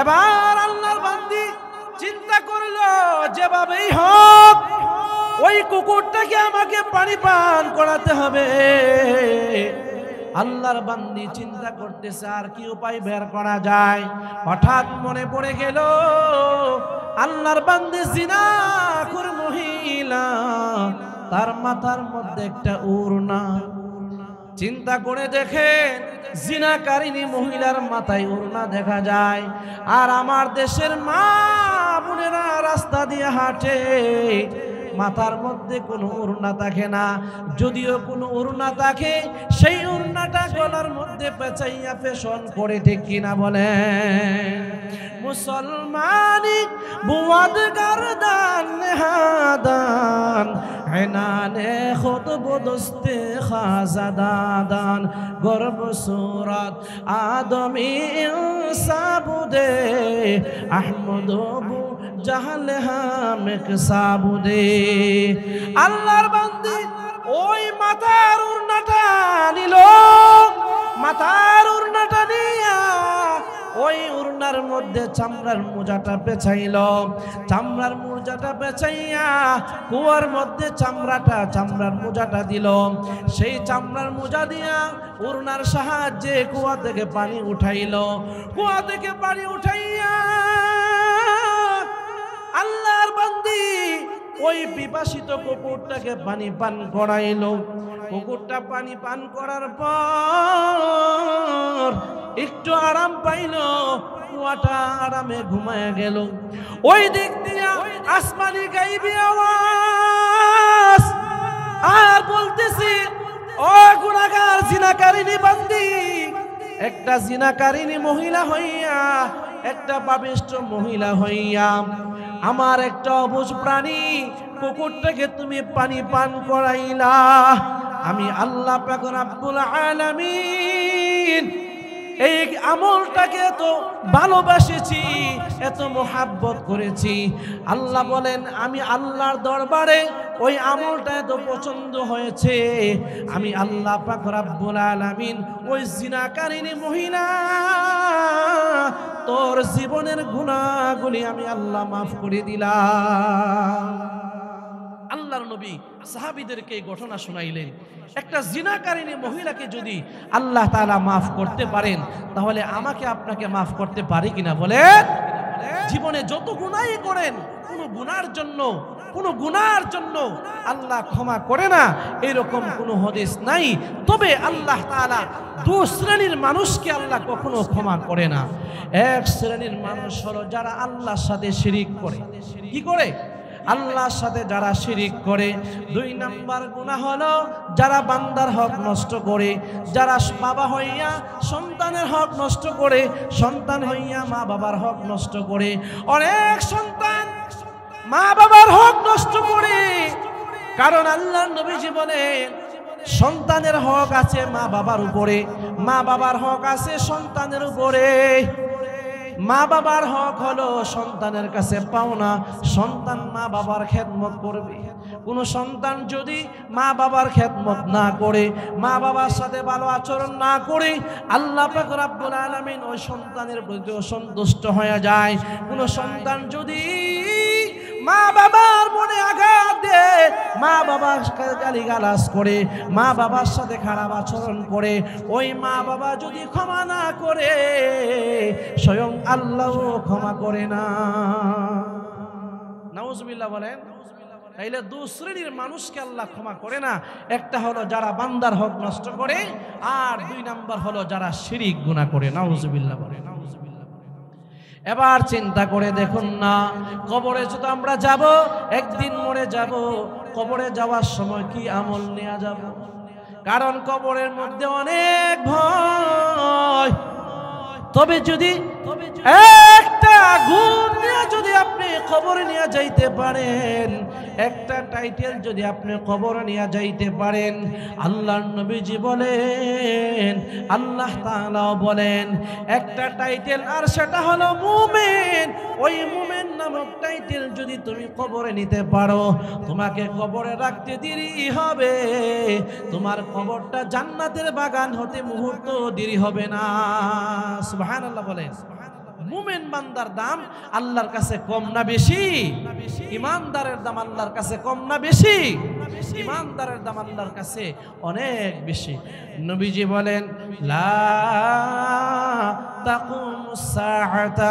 Speaker 1: এবার আল্লাহর বান্দি চিন্তা করলো যেভাবেই হোক ওই কুকুরটাকে আমাকে পানি পান করাতে হবে। আল্লাহর বান্দি চিন্তা করতেছে আর কি উপায় বের করা যায়। হঠাৎ মনে পড়ে গেল আল্লাহর বান্দি জিনাখোর মহিলা, তার মাথার মধ্যে একটা ওড়না। চিন্তা করে দেখে জিনাকারিনী মহিলার মাথায় ওড়না দেখা যায়। আর আমার দেশের মা বোনেরা রাস্তা দিয়ে হাঁটে, মাথার মধ্যে কোনো ওড়না থাকে না, যদিও কোনো ওড়না থাকে সেই ওড়নাটা গলার মধ্যে পেঁচাইয়া ফ্যাশন করে, ঠিক কিনা বলে। মুসলমানি বুয়াদ গারদান নেহাদান হেনানে খুদ বদস্তে খাজাদাদান গর্ব সুরাত আদমি ইনসাবুদে আহমদবু জাহাল হামেক সাবুদে। আল্লাহর বান্দি ওই মাথার উড়নাটা নিল, মাথার উড়নাটা নিয়া ওই উড়নার মধ্যে চামড়ার মোজাটা পেঁচাইল। চামড়ার মোজাটা পেঁচাইয়া কুয়ার মধ্যে চামড়ার মোজাটা দিল। সেই চামড়ার মোজা দিয়া উড়নার সাহায্যে কুয়া থেকে পানি উঠাইল। কুয়া থেকে পানি উঠাইয়া আল্লাহর বান্দি ওই পিপাসিত কুকুরটাকে পানি পান করাইল। কুকুরটা পানি পান করার পর একটু আরাম পাইল, কুয়াটা আরামে ঘুমায় গেল। ওই দিক দিয়ে আসমানি গাইবি আওয়াজ আর বলতেছে, ও গুনাহগার জিনাকারিনী বান্দি, একটা জিনাকারিনী মহিলা হইয়া, একটা পাপিষ্ঠ মহিলা হইয়া আমার একটা অবুঝ প্রাণী কুকুরটাকে তুমি পানি পান করাইলা। আমি আল্লাহ পাক রব্বুল আলামিন এই আমলটাকে এত ভালোবাসেছি, এত মোহাব্বত করেছি। আল্লাহ বলেন আমি আল্লাহর দরবারে ওই আমলটা এত পছন্দ হয়েছে, আমি আল্লাহ পাক রব্বুল আলামিন ওই জিনাকারিনী মহিলা তোর জীবনের গুনাহগুলি আমি আল্লাহ মাফ করে দিলাম। আল্লাহর নবী সাহাবীদেরকে এই ঘটনা শোনাইলেন। একটা জিনাকারিনী মহিলাকে যদি আল্লাহ তাআলা মাফ করতে পারেন, তাহলে আমাকে আপনাকে মাফ করতে পারে কিনা বলেন? জীবনে যত গুনাহই করেন, কোনো গুনার জন্য কোনো গুনার জন্য আল্লাহ ক্ষমা করে না, এরকম কোনো হাদিস নাই। তবে আল্লাহ তাআলা দু শ্রেণীর মানুষকে আল্লাহ কখনো ক্ষমা করে না। এক শ্রেণীর মানুষ হলো যারা আল্লাহর সাথে শিরিক করে। কি করে? আল্লাহর সাথে যারা শিরিক করে। দুই নাম্বার গুনাহ হলো যারা বান্দার হক নষ্ট করে, যারা বাবা হইয়া সন্তানের হক নষ্ট করে, সন্তান হইয়া মা বাবার হক নষ্ট করে। অনেক সন্তান মা বাবার হক নষ্ট করে, কারণ আল্লাহর নবীজি বলেন সন্তানের হক আছে মা বাবার উপরে, মা বাবার হক আছে সন্তানের উপরে। মা বাবার হক হলো সন্তানের কাছে পাওনা, সন্তান মা বাবার খেদমত করবে। কোন সন্তান যদি মা বাবার খেদমত না করে, মা বাবার সাথে ভালো আচরণ না করে, আল্লাহ পাক রব্বুল আলামিন ওই সন্তানের প্রতি অসন্তুষ্ট হয়ে যায়। কোন সন্তান যদি মা বাবার মনে আঘাত দেয়, মা বাবার গালিগালাজ করে, মা বাবার সাথে খারাপ আচরণ করে, ওই মা বাবা যদি ক্ষমা না করে, স্বয়ং আল্লাহও ক্ষমা করে না। নাউজুবিল্লাহ বলেন। তাইলে দু শ্রেণীর মানুষকে আল্লাহ ক্ষমা করে না। একটা হলো যারা বান্দার হক নষ্ট করে, আর দুই নাম্বার হলো যারা শিরিক গুনাহ করে। নাউজুবিল্লাহ বলেন। এবার চিন্তা করে দেখুন না, কবরে যদি আমরা যাব, একদিন মরে যাব, কবরে যাওয়ার সময় কি আমল নিয়ে যাব? কারণ কবরের মধ্যে অনেক ভয়। তবে যদি একটা গুণ নিয়ে যদি আপনি কবরে নিয়ে যাইতে পারেন, একটা টাইটেল যদি আপনি কবরে নিয়ে যাইতে পারেন, আল্লাহর নবীজি বলেন, আল্লাহ তাআলা বলেন একটা টাইটেল, আর সেটা হলো মুমিন। ওই মুমিন নামক টাইটেল যদি তুমি কবরে নিতে পারো, তোমাকে কবরে রাখতে দেরি হবে, তোমার কবরটা জান্নাতের বাগান হতে মুহূর্ত দেরি হবে না। সুবহানাল্লাহ বলেন। মুমিন বান্দার দাম আল্লাহর কাছে কম না বেশি? ইমানদারের দাম আল্লাহর কাছে কম না বেশি? ইমানদারের দাম আল্লাহর কাছে অনেক বেশি। নবীজি বলেন, লা তাকুমুস সাআতা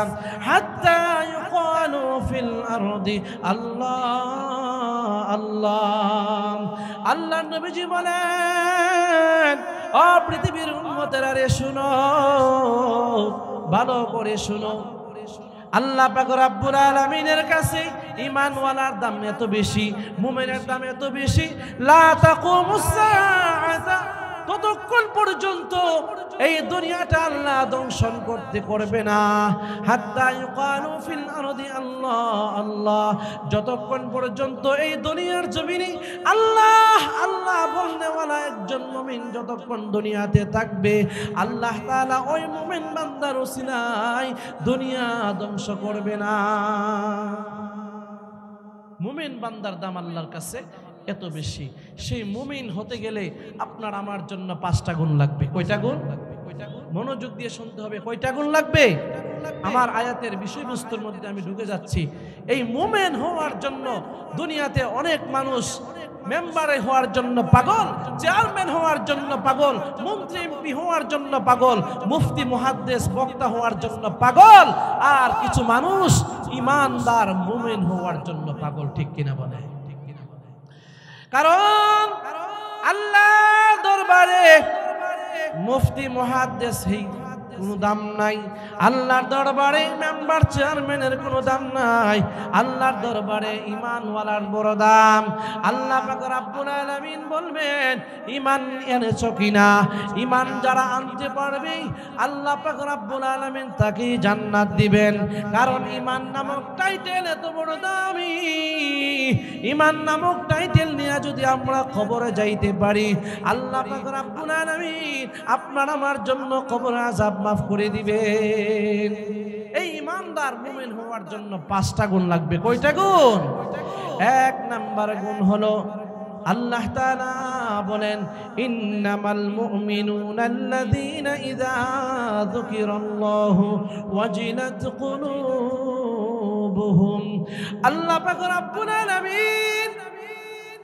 Speaker 1: হাত্তা ইউকালু ফিল আরদি আল্লাহ আল্লাহ। আল্লাহর নবীজি বলেন, ও পৃথিবীর উম্মতেরা রে শুনো, ভালো করে শুনো, আল্লাহ পাক রব্বুল আলামিনের কাছে ঈমানওয়ালার দাম এত বেশি, মুমিনের দাম এত বেশি। লা তাকুমুস সাআতা, ততক্ষণ পর্যন্ত এই দুনিয়াটা আল্লাহ ধ্বংসন করতে করবে না। হাত্তা ইউকালু ফিল আরদি আল্লাহ আল্লাহ, যতক্ষণ পর্যন্ত এই দুনিয়ার জমিনে আল্লাহ আল্লাহ বলনেওয়ালা একজন মুমিন যতক্ষণ দুনিয়াতে থাকবে, আল্লাহ তাআলা ওই মুমিন বান্দার ওসিলায় দুনিয়া ধ্বংস করবে না। মুমিন বান্দার দাম আল্লাহর কাছে এত বেশি। সেই মুমিন হতে গেলে আপনার আমার জন্য 5টা গুণ লাগবে। কয়টা গুণ? মনোযোগ দিয়ে শুনতে হবে। কয়টা গুণ লাগবে? আমার আয়াতের বিষয়বস্তুর মধ্যে আমি ঢুকে যাচ্ছি। এই মুমিন হওয়ার জন্য দুনিয়াতে অনেক মানুষ মেম্বারে হওয়ার জন্য পাগল, চেয়ারম্যান হওয়ার জন্য পাগল, মন্ত্রী এমপি হওয়ার জন্য পাগল, মুফতি মুহাদ্দিস বক্তা হওয়ার জন্য পাগল, আর কিছু মানুষ ইমানদার মুমিন হওয়ার জন্য পাগল। ঠিক কিনা বলে? কারণ আল্লাহর দরবারে মুফতি মুহাদ্দিস কোনো দাম নাই, আল্লাহর দরবারে মেম্বার চেয়ারম্যানের কোনো দাম নাই, আল্লাহর দরবারে ঈমানওয়ালার বড় দাম। আল্লাহ পাক রব্বুল আলামিন বলবেন, ঈমান এনেছো কিনা? ঈমান যারা আনতে পারবে আল্লাহ পাক রব্বুল আলামিন তাকে জান্নাত দিবেন। কারণ ঈমান নামক টাইটেল এত বড় দামি। ঈমান নামক টাইটেল নিয়ে যদি আমরা কবরে যাইতে পারি, আল্লাহ পাক রব্বুল আলামিন আপনার আমার জন্য কবর আযাব মাফ করে দিবেন। এই ইমানদার মুমিন হওয়ার জন্য 5টা গুণ লাগবে। কয়টা গুণ? 1 নাম্বার গুণ হলো আল্লাহ তাআলা বলেন, ইন্নামাল মুমিনুনা আল্লাযীনা ইযা যুকিরাল্লাহু ওয়াজিলাত কুলুবুহুম। আল্লাহ পাক রব্বুল আলামিন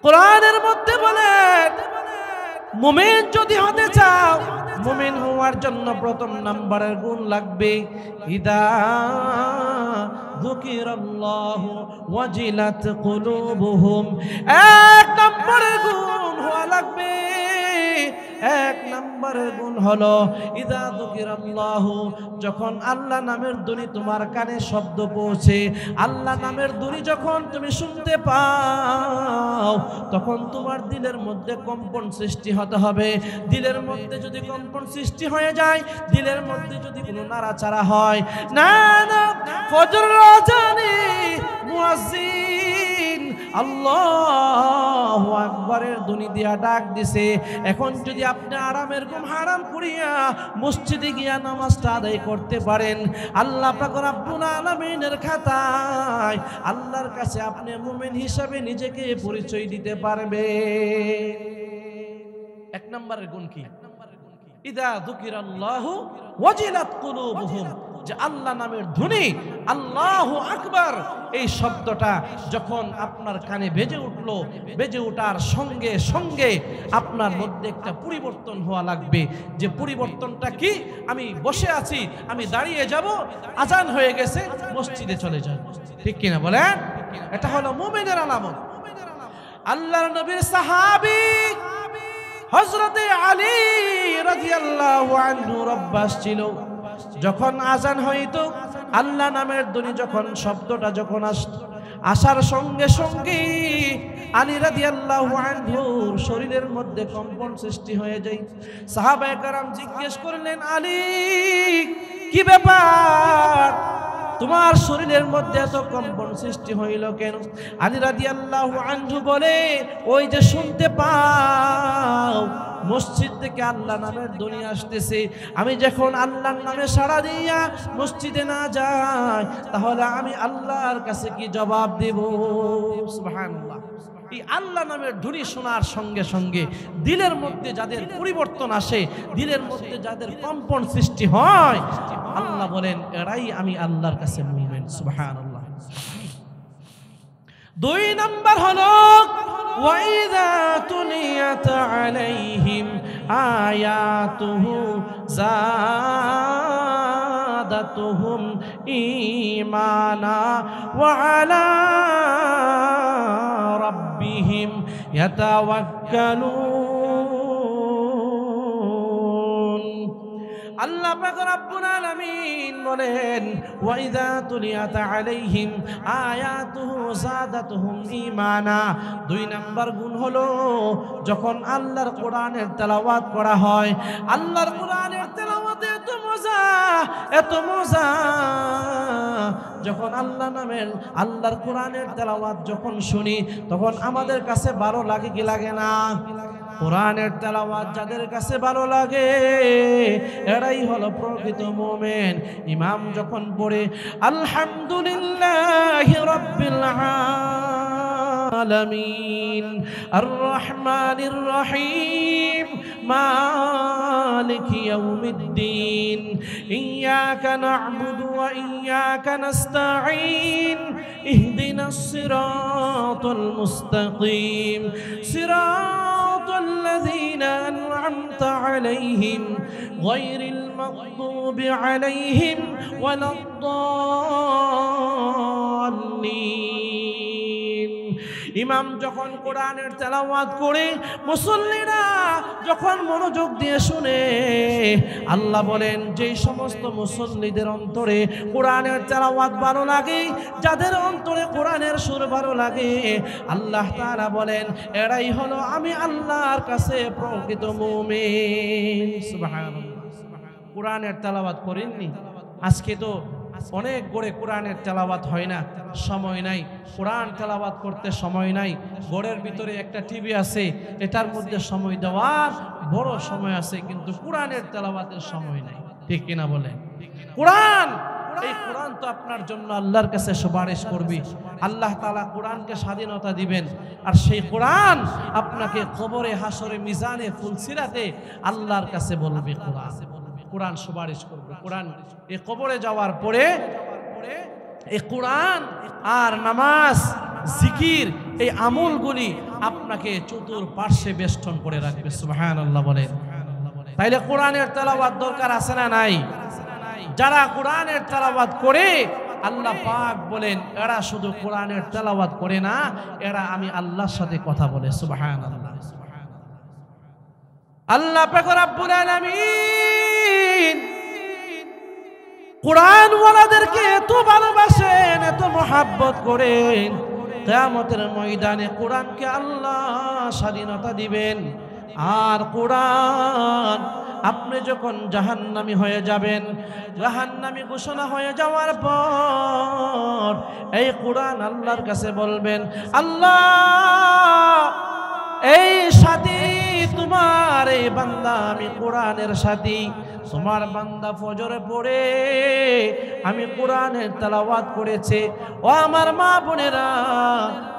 Speaker 1: কোরআনের মধ্যে বলেন, মুমিন যদি হতে চাও, মুমিন হওয়ার জন্য প্রথম নাম্বারের গুণ লাগবে ইদা যুকিরাল্লাহু ওয়াজিলাত কুলুবুহুম। এক নম্বরের গুণ হওয়া লাগবে, এক নম্বরের গুণ হলো ইদা যুকিরাল্লাহু, যখন আল্লাহ নামের ধ্বনি তোমার কানে শব্দ পৌঁছে, আল্লাহ নামের ধ্বনি যখন তুমি শুনতে পাও, তখন তোমার দিলের মধ্যে কম্পন সৃষ্টি হতে হবে। দিলের মধ্যে যদি কম্পন সৃষ্টি হয়ে যায়, দিলের মধ্যে যদি কোনো নাড়াচাড়া হয়, না না ফজর আজানে মুয়াজ্জিন আল্লাহু আকবারের ধ্বনি দিয়া ডাক দিছে, এখন যদি আপনি আরামের ঘুম হারাম করিয়া মসজিদে গিয়া নামাজটা আদায় করতে পারেন, আল্লাহ পাক রব্বুল আলামিনের খাতায় আল্লাহর কাছে আপনি মুমিন হিসাবে নিজেকে পরিচয় দিতে পারবে। এক নম্বরের গুণ কি? ইদা যুকিরাল্লাহু ওয়াজিলাত কুলুবুহুম, যে আল্লাহ নামের ধ্বনি, আল্লাহু আকবার, এই শব্দটা যখন আপনার কানে বেজে উঠলো, বেজে ওঠার সঙ্গে সঙ্গে আপনার মধ্যে একটা পরিবর্তন হওয়া লাগবে। যে পরিবর্তনটা কি? আমি বসে আছি, আমি দাঁড়িয়ে যাব, আজান হয়ে গেছে, মসজিদে চলে যাব। ঠিক কিনা বলেন? এটা হলো মুমিনের আলামত। আল্লাহর নবীর সাহাবী হযরতে আলী রাদিয়াল্লাহু আনহু অভ্যাস ছিল, যখন আজান হইতো, আল্লাহ নামের ধ্বনি যখন শব্দটা যখন আসার সঙ্গে সঙ্গে আলী রাদিয়াল্লাহু আনহুর শরীরের মধ্যে কম্পন সৃষ্টি হয়ে যায়। সাহাবায়ে কেরাম জিজ্ঞেস করলেন, আলী কি ব্যাপার, তোমার শরীরের মধ্যে এত কম্পন সৃষ্টি হইল কেন? আলী রাদিয়াল্লাহু আনহু বলে, ওই যে শুনতে পাও মসজিদ থেকে আল্লাহ নামের ধ্বনি আসতেছে, আমি যখন আল্লাহর নামে সাড়া দিয়া মসজিদে না যাই, তাহলে আমি আল্লাহর কাছে কি জবাব দেব? সুবহানাল্লাহ। এই আল্লাহ নামের ধ্বনি শোনার সঙ্গে সঙ্গে দিলের মধ্যে যাদের পরিবর্তন আসে, দিলের মধ্যে যাদের কম্পন সৃষ্টি হয়, আল্লাহ বলেন এরাই আমি আল্লাহর কাছে মুমিন। সুবহানাল্লাহ। দুই নাম্বার হলো ওয়াইদা তুলিয়াত আলাইহিম আয়াতুহু যাদাতুহুম ঈমানা ওয়া আলা রাব্বিহিম ইয়াতাওয়াক্কালুন। আল্লাহ পাক রব্বুল আলামিন বলেন, ওয়াইদা তুলিয়াত আলাইহিম আয়াতুহু যাদাতুহুম ঈমানা। দুই নাম্বার গুণ হলো যখন আল্লাহর কোরআনের তেলাওয়াত করা হয়, আল্লাহর কোরআনের তেলাওয়াতে এত মজা, এত মজা, যখন আল্লাহ নামের আল্লাহর কোরআনের তেলাওয়াত যখন শুনি, তখন আমাদের কাছে ভালো লাগে কি লাগে না? কোরআনের তেলাওয়াত যাদের কাছে ভালো লাগে, এরাই হলো প্রকৃত মুমিন। ইমাম যখন পড়ে আলহামদুলিল্লাহি রাব্বিল আলামিন আর রহমানির রহিম মালিকি ইয়াউমিদ্দিন ইয়াকা না'বুদু ওয়া ইয়াকা নাস্তাঈন ইহদিনাস সিরাতাল মুস্তাকিম সিরাতাল লাযীনা আন'আমতা আলাইহিম গায়রিল মাগদুবি আলাইহিম ওয়ালাদ-দাল্লিন। ইমাম যখন কোরআনের তেলাওয়াত করে, মুসল্লিরা যখন মনোযোগ দিয়ে শুনে, আল্লাহ বলেন যেই সমস্ত মুসল্লিদের অন্তরে কোরআনের তেলাওয়াত ভালো লাগে, যাদের অন্তরে কোরআনের সুর ভালো লাগে, আল্লাহ তাআলা বলেন এরাই হলো আমি আল্লাহর কাছে প্রকৃত মুমিন। সুবহানাল্লাহ। কোরআনের তেলাওয়াত করেননি? আজকে তো অনেক গড়ে কোরআনের তেলাওয়াত হয় না, সময় নাই, কোরআন তেলাওয়াত করতে সময় নাই। গড়ের ভিতরে একটা টিভি আছে, এটার মধ্যে সময় দেওয়ার বড় সময় আছে, কিন্তু কোরআনের তেলাওয়াতের সময় নাই। ঠিক কিনা বলেন? কোরআন, এই কোরআন তো আপনার জন্য আল্লাহর কাছে সুপারিশ করবে। আল্লাহ তাআলা কোরআনকে স্বাধীনতা দিবেন, আর সেই কোরআন আপনাকে কবরে, হাসরে, মিজানে, ফুলসিরাতে আল্লাহর কাছে বলবে। কোরআন সুপারিশ করবে। কোরআন এই কবরে যাওয়ার পরে এই কোরআন আর নামাজ, জিকির, এই আমলগুলি আপনাকে চতুর্পার্শ্বে বেষ্টন করে রাখবে। সুবহানাল্লাহ বলেন। তাইলে কোরআনের তেলাওয়াত দরকার আছে না নাই? যারা কোরআনের তেলাওয়াত করে আল্লাহ পাক বলেন এরা শুধু কোরআনের তেলাওয়াত করে না, এরা আমি আল্লাহর সাথে কথা বলে। সুবহানাল্লাহ। আল্লাহ পাক রব্বুল আলামিন কোরআন ওয়ালাদেরকে এত ভালোবাসেন, এত মহব্বত করেন, কিয়ামতের ময়দানে কোরআনকে আল্লাহ স্বাধীনতা দিবেন। আর কোরআন আপনি যখন জাহান্নামী হয়ে যাবেন, জাহান্নামী ঘোষণা হয়ে যাওয়ার পর এই কোরআন আল্লাহর কাছে বলবেন, আল্লাহ এই সাথী তোমার এই বান্দা, আমি কোরআনের সাথী, তোমার বান্দা ফজরে পড়ে আমি কোরআনের তেলাওয়াত করেছে। ও আমার মা বোনেরা,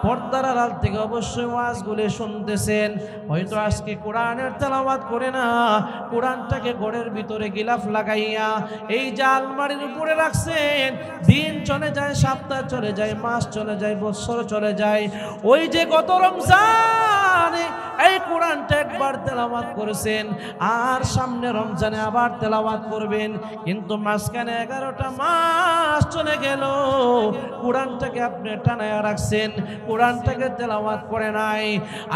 Speaker 1: পর্দার আড়াল থেকে অবশ্যই ওয়াজগুলো শুনতেছেন, হয়তো আজকে কোরআনের তেলাওয়াত করে না, কোরআনটাকে ঘরের ভিতরে গিলাফ লাগাইয়া এই যে আলমারির উপরে রাখছেন, দিন চলে যায়, সপ্তাহ চলে যায়, মাস চলে যায়, বছর চলে যায়। ওই যে গত রমজানে এই কোরআনটা একবার তেলাওয়াত করেছেন, আর সামনে রমজানে আবার তেলাওয়াত করবেন, কিন্তু মাঝখানে 11টা মাস চলে গেল, কোরআনটাকে আপনি টানায়া রাখছেন, কোরআনটাকে তেলাওয়াত করে নাই।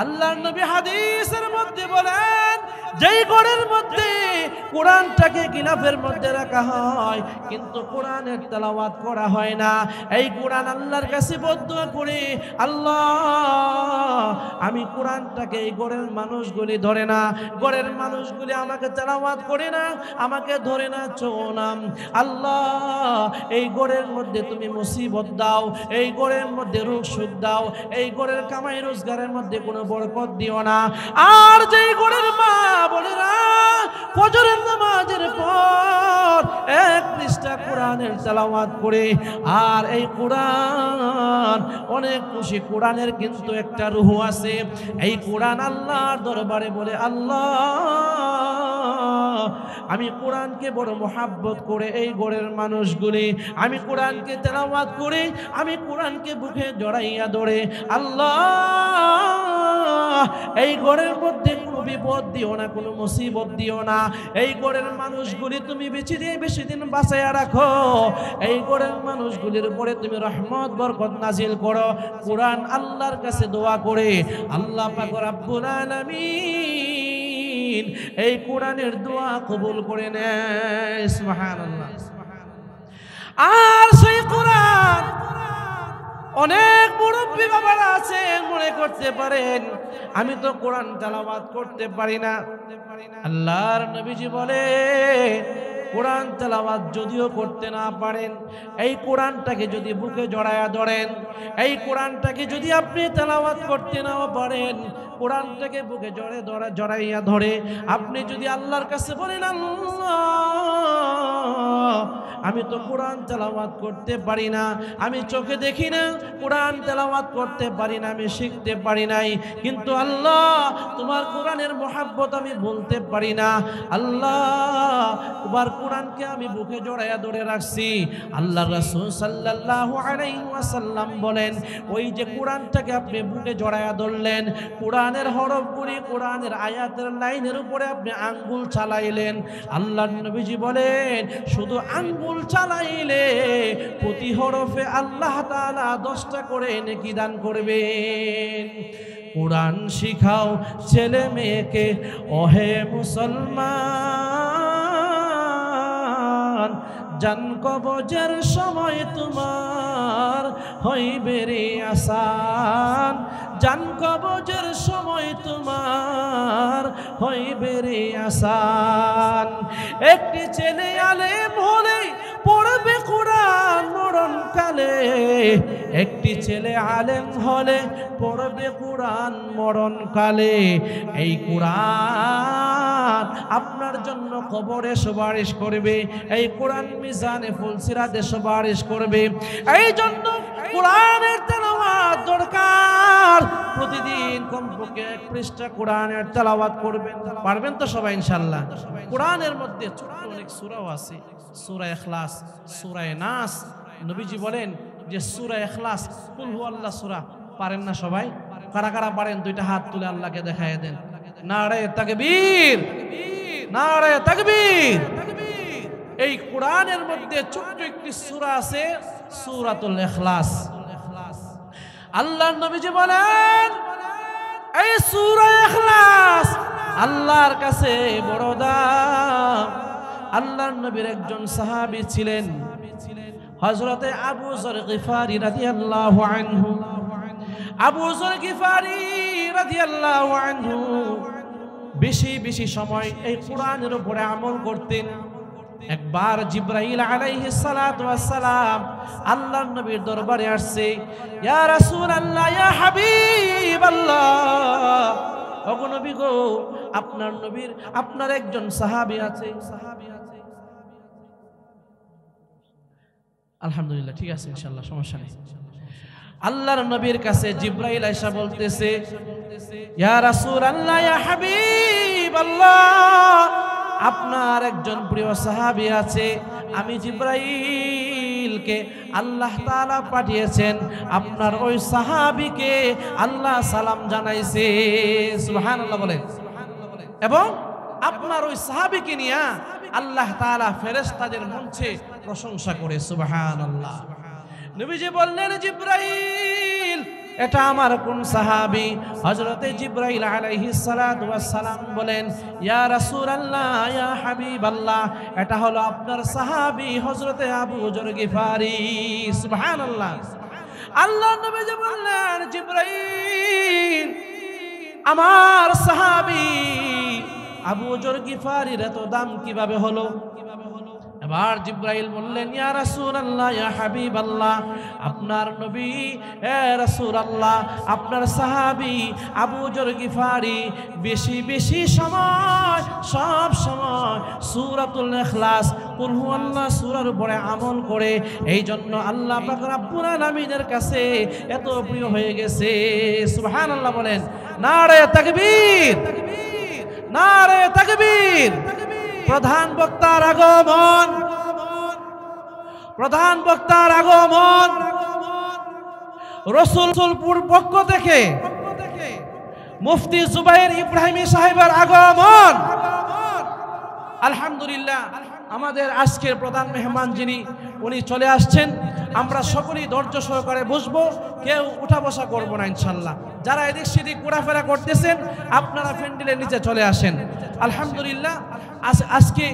Speaker 1: আল্লাহর নবী হাদিসের মধ্যে বলেন, যেই ঘরের মধ্যে কোরআনটাকে গিলাফের মধ্যে রাখা হয় কিন্তু কোরআনের তেলাওয়াত করা হয় না, এই কোরআন আল্লাহর কাছে বদদুয়া করে, আল্লাহ আমি কোরআনটাকে এই ঘরের মানুষগুলি ধরে না, ঘরের মানুষগুলি আমাকে তেলাওয়াত করে না, আমাকে ধরে না, চোনাম, আল্লাহ এই ঘরের মধ্যে তুমি মুসিবত দাও, এই ঘরের মধ্যে রোগ সুখ দাও, এই ঘরের কামাই রোজগারের মধ্যে কোনো বরকত দিও না। আর যেই ঘরের মা বোনেরা ফজরের নামাজের পর এক পৃষ্ঠা কোরআনের তেলাওয়াত করে, আর এই কোরআন অনেক খুশি, কোরআনের কিন্তু একটা রূহ আছে, এই কোরআন আল্লাহর দরবারে বলে, আল্লাহ আমি কোরআনকে বড় মোহাব্বত করে এই ঘরের মানুষগুলি, আমি কোরআনকে তেলাওয়াত করে, আমি কোরআনকে বুকে জড়াইয়া ধরে, আল্লাহ এই ঘরের মধ্যে কোনো বিপদ দিও না, কোনো মুসিবত দিও না, এই ঘরের মানুষগুলি তুমি বেশি দিন বাঁচাইয়া রাখো, এই ঘরের মানুষগুলির উপরে তুমি রহমত বরকত নাজিল করো। কোরআন আল্লাহর কাছে দোয়া করে আল্লাহ পাক রব্বুল আলামিন এই কোরআনের দোয়া কবুল করে নেয়। সুবহানাল্লাহ। আর সেই কোরআন অনেক মুরব্বী বাবারা আছেন, মনে করতে পারেন আমি তো কোরআন তেলাওয়াত করতে পারি না। আল্লাহর নবীজি বলে, কোরআন তেলাওয়াত যদিও করতে না পারেন, এই কোরআনটাকে যদি বুকে জড়ায়া ধরেন, এই কোরআনটাকে যদি আপনি তেলাওয়াত করতে নাও পারেন, কোরআনটাকে বুকে জড়াইয়া ধরে আপনি যদি আল্লাহর কাছে বলেন, আল্লাহ আমি তো কোরআন তেলাওয়াত করতে পারি না, আমি চোখে দেখি না, কোরআন তেলাওয়াত করতে পারি না, আমি শিখতে পারি নাই, কিন্তু আল্লাহ তোমার কোরআনের মহব্বত আমি বলতে পারি না, আল্লাহ তোমার কোরআনকে আমি বুকে জড়াইয়া ধরে রাখছি। আল্লাহ রাসূল সাল্লাল্লাহু আলাইহি ওয়াসাল্লাম বলেন, ওই যে কোরআনটাকে আপনি বুকে জড়াইয়া ধরলেন, কোরআনের হরফগুলি, কোরআনের আয়াতের লাইনের উপরে আপনি আঙ্গুল চালাইলেন, আল্লাহর নবীজি বলেন শুধু আঙ্গুল চালাইলে প্রতি হরফে আল্লাহ তাআলা 10টা করে নেকি দান করবেন। কোরআন শিখাও ছেলে মেয়েকে ওহে মুসলমান, জান কবজের সময় তোমার হইবে রে আসান, জান কবজের সময় তোমার হইবে রে আসান। একটি ছেলে আলেম হলে পড়বে কোরআন মরণ কালে, একটি ছেলে আলেম হলে পড়বে কোরআন মরণ কালে। এই কোরআন আপনার জন্য কবরে সুপারিশ করবে, এই কোরআন মিজানে ফুলসিরাতে সুপারিশ করবে। এই জন্য কোরআনের তেলাওয়াত দরকার। প্রতিদিন কমপক্ষে 1 পৃষ্ঠা কোরআনের তেলাওয়াত করবেন। পারবেন তো সবাই ইনশাআল্লাহ? কোরআনের মধ্যে ছোট অনেক সূরাও আছে, সূরা ইখলাস, সূরা নাস। নবীজি বলেন যে সূরা ইখলাস, কুল হুয়াল্লাহ সূরা পারেন না সবাই? কারা কারা পারেন দুইটা হাত তুলে আল্লাহকে দেখায় দেন। নারে তাকবীর, নারে তাকবীর। এই কোরআনের মধ্যে ছোট্ট একটি সূরা আছে, সূরাতুল ইখলাস। আল্লাহর নবীজি বলেন এই সূরা ইখলাস আল্লাহর কাছে বড় দাম। আল্লাহর নবীর একজন সাহাবী ছিলেন হযরতে আবু যর গিফারি রাদিয়াল্লাহু আনহু। আবু যর গিফারি রাদিয়াল্লাহু আনহু বেশি বেশি সময় এই কোরআনের উপরে আমল করতেন। একবার জিবরাইল আলাইহিস সালাতু ওয়াস সালাম আল্লাহর নবীর দরবারে আসছে, ইয়া রাসূলুল্লাহ, ইয়া হাবিবাল্লাহ, ওগো নবী গো, আপনার নবীর আপনার একজন সাহাবী আছে। আলহামদুলিল্লাহ, ঠিক আছে, ইনশাআল্লাহ, সমস্যা নেই। আল্লাহর নবীর কাছে জিবরাইল আয়েশা বলতেছে, ইয়া রাসূলুল্লাহ, ইয়া হাবিবাল্লাহ, আপনার একজন প্রিয় সাহাবী আছে, আমি জিবরাইলকে আল্লাহ তাআলা পাঠিয়েছেন, আপনার ওই সাহাবীকে আল্লাহ সালাম জানাইছে। সুবহানাল্লাহ বলেন। এবং আপনার ওই সাহাবীকে নিয়ে আল্লাহ তাআলা ফেরেশতাদের মঞ্চে প্রশংসা করে। সুবহানাল্লাহ। নবীজি বললেন, জিবরাইল, এটা আমার কোন সাহাবী? হযরতে জিবরাইল আলাইহিস সালাতু ওয়াস সালাম বলেন, ইয়া রাসূলুল্লাহ, ইয়া হাবিবাল্লাহ, এটা হলো আপনার সাহাবী হযরতে আবু যর গিফারি। সুবহানাল্লাহ। আল্লাহর নবীজি বললেন, জিবরাইল, আমার সাহাবী আবু যর গিফারির এত দাম কিভাবে হলো? এবার জিবরাইল বললেন, ইয়া রাসূলুল্লাহ, ইয়া হাবিবাল্লাহ, আপনার নবী, হে রাসূলুল্লাহ, আপনার সাহাবী আবু যর গিফারি বেশি বেশি সময়, সব সময় সূরাতুল ইখলাস, কুল হুয়াল্লাহ সূরার উপরে আমল করে, এই জন্য আল্লাহ পাক রব্বুল আলামিনের কাছে এত প্রিয় হয়ে গেছে। সুবহানাল্লাহ বলেন। নারে তাকবীর, নারে তাকবীর। প্রধান বক্তার আগমন, প্রধান বক্তার আগমন। রসুলপুর পক্ষ থেকে মুফতি জুবাইর ইব্রাহিমী সাহেবের আগমন। আলহামদুলিল্লাহ, আমাদের আজকের প্রধান মেহমান যিনি, উনি চলে আসছেন। আমরা সকলেই ধৈর্য সহকারে বসবো, কেউ উঠা বসা করবো না ইনশাল্লাহ। যারা এদিক সেদিক ঘোরাফেরা করতেছেন আপনারা প্যান্ডেলের নিচে চলে আসেন। আলহামদুলিল্লাহ, আজকে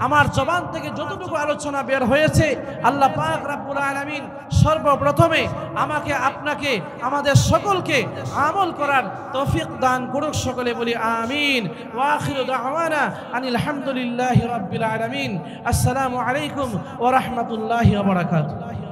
Speaker 1: আমার জবান থেকে যতটুকু আলোচনা বের হয়েছে আল্লাহ পাক রব্বুল আলামিন সর্বপ্রথমে আমাকে, আপনাকে, আমাদের সকলকে আমল করার তৌফিক দান করুক। সকলে বলি আমিন। ওয়া আখিরু দাওয়ানা আনিল হামদুলিল্লাহি রাব্বিল আলামিন। আসসালামু আলাইকুম ওয়া রাহমাতুল্লাহি ওয়া বারাকাতুহু।